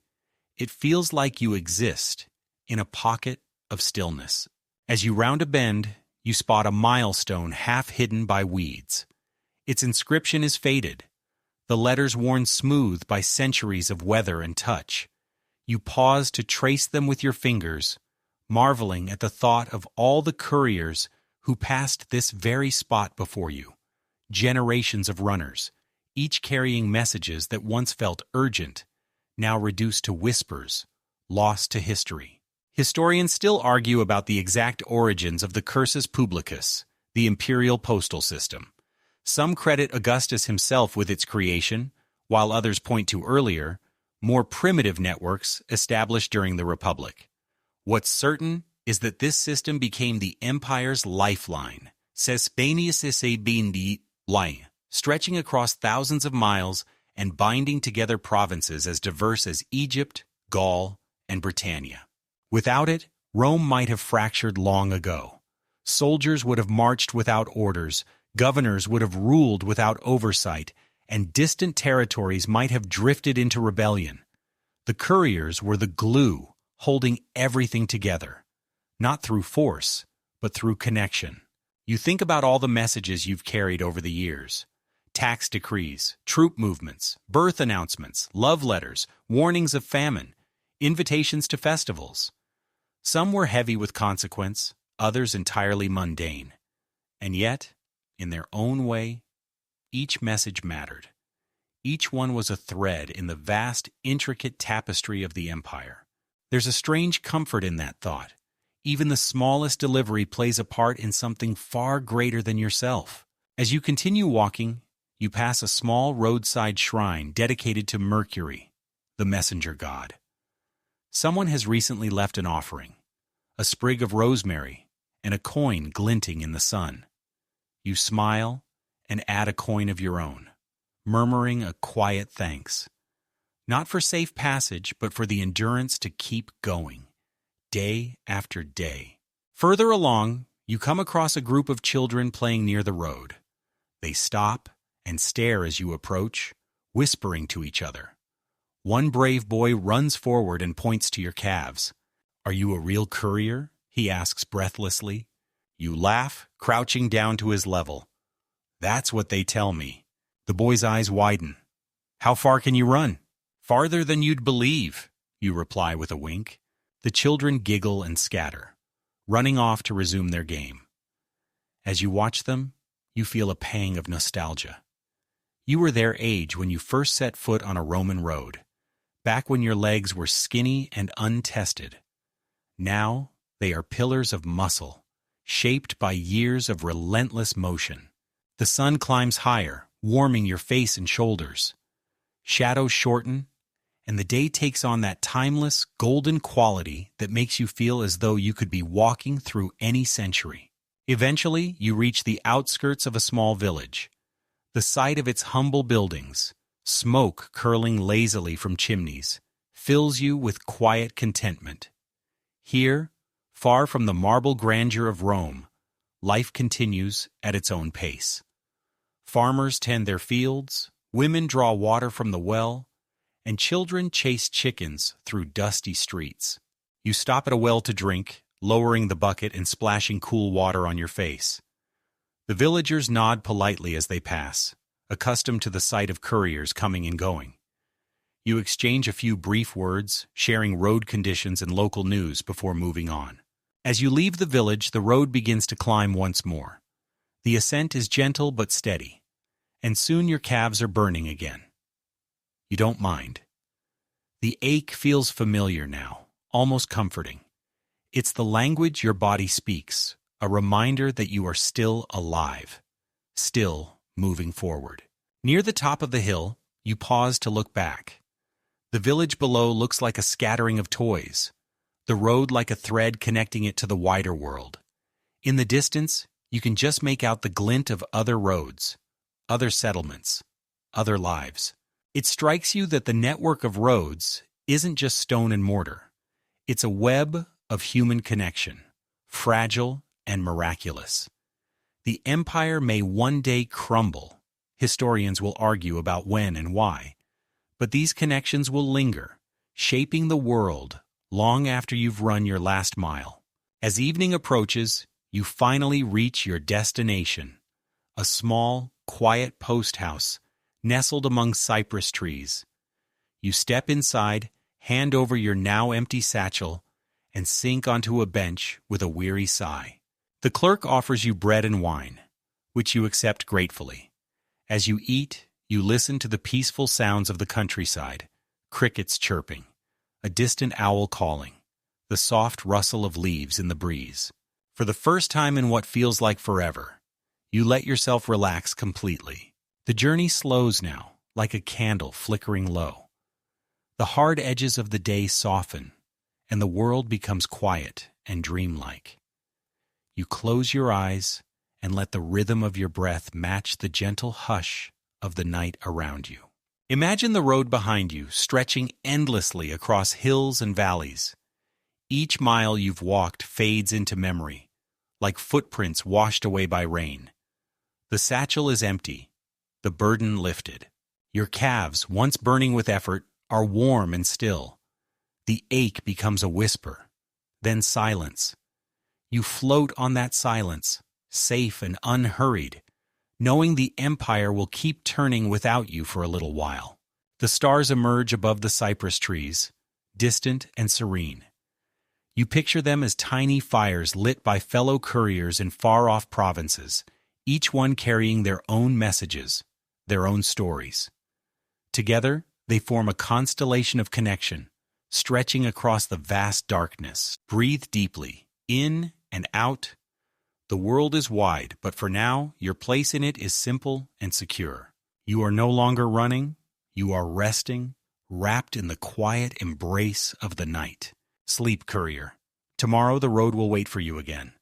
it feels like you exist in a pocket of stillness. As you round a bend, you spot a milestone half hidden by weeds. Its inscription is faded, the letters worn smooth by centuries of weather and touch. You pause to trace them with your fingers, marveling at the thought of all the couriers who passed this very spot before you. Generations of runners, each carrying messages that once felt urgent, now reduced to whispers, lost to history. Historians still argue about the exact origins of the Cursus Publicus, the imperial postal system. Some credit Augustus himself with its creation, while others point to earlier, more primitive networks established during the Republic. What's certain is that this system became the empire's lifeline, stretching across thousands of miles and binding together provinces as diverse as Egypt, Gaul, and Britannia. Without it, Rome might have fractured long ago. Soldiers would have marched without orders, governors would have ruled without oversight, and distant territories might have drifted into rebellion. The couriers were the glue holding everything together, not through force, but through connection. You think about all the messages you've carried over the years. Tax decrees, troop movements, birth announcements, love letters, warnings of famine, invitations to festivals. Some were heavy with consequence, others entirely mundane. And yet, in their own way, each message mattered. Each one was a thread in the vast, intricate tapestry of the empire. There's a strange comfort in that thought. Even the smallest delivery plays a part in something far greater than yourself. As you continue walking, you pass a small roadside shrine dedicated to Mercury, the messenger god. Someone has recently left an offering, a sprig of rosemary and a coin glinting in the sun. You smile and add a coin of your own, murmuring a quiet thanks. Not for safe passage, but for the endurance to keep going, day after day. Further along, you come across a group of children playing near the road. They stop and stare as you approach, whispering to each other. One brave boy runs forward and points to your calves. "Are you a real courier?" he asks breathlessly. You laugh, crouching down to his level. "That's what they tell me." The boy's eyes widen. "How far can you run?" "Farther than you'd believe," you reply with a wink. The children giggle and scatter, running off to resume their game. As you watch them, you feel a pang of nostalgia. You were their age when you first set foot on a Roman road, back when your legs were skinny and untested. Now they are pillars of muscle, shaped by years of relentless motion. The sun climbs higher, warming your face and shoulders. Shadows shorten, and the day takes on that timeless, golden quality that makes you feel as though you could be walking through any century. Eventually, you reach the outskirts of a small village. The sight of its humble buildings, smoke curling lazily from chimneys, fills you with quiet contentment. Here, far from the marble grandeur of Rome, life continues at its own pace. Farmers tend their fields, women draw water from the well, and children chase chickens through dusty streets. You stop at a well to drink, lowering the bucket and splashing cool water on your face. The villagers nod politely as they pass, accustomed to the sight of couriers coming and going. You exchange a few brief words, sharing road conditions and local news before moving on. As you leave the village, the road begins to climb once more. The ascent is gentle but steady, and soon your calves are burning again. You don't mind. The ache feels familiar now, almost comforting. It's the language your body speaks, a reminder that you are still alive, still moving forward. Near the top of the hill, you pause to look back. The village below looks like a scattering of toys. the road like a thread connecting it to the wider world. In the distance, you can just make out the glint of other roads, other settlements, other lives. It strikes you that the network of roads isn't just stone and mortar. It's a web of human connection, fragile and miraculous. The empire may one day crumble. Historians will argue about when and why. But these connections will linger, shaping the world long after you've run your last mile. As evening approaches, you finally reach your destination, a small, quiet post house nestled among cypress trees. You step inside, hand over your now empty satchel, and sink onto a bench with a weary sigh. The clerk offers you bread and wine, which you accept gratefully. As you eat, you listen to the peaceful sounds of the countryside, crickets chirping, a distant owl calling, the soft rustle of leaves in the breeze. For the first time in what feels like forever, you let yourself relax completely. The journey slows now, like a candle flickering low. The hard edges of the day soften, and the world becomes quiet and dreamlike. You close your eyes and let the rhythm of your breath match the gentle hush of the night around you. Imagine the road behind you stretching endlessly across hills and valleys. Each mile you've walked fades into memory, like footprints washed away by rain. The satchel is empty, the burden lifted. Your calves, once burning with effort, are warm and still. The ache becomes a whisper, then silence. You float on that silence, safe and unhurried, knowing the empire will keep turning without you for a little while. The stars emerge above the cypress trees, distant and serene. You picture them as tiny fires lit by fellow couriers in far-off provinces, each one carrying their own messages, their own stories. Together, they form a constellation of connection, stretching across the vast darkness. Breathe deeply, in and out. The world is wide, but for now, your place in it is simple and secure. You are no longer running, you are resting, wrapped in the quiet embrace of the night. Sleep, courier. Tomorrow the road will wait for you again.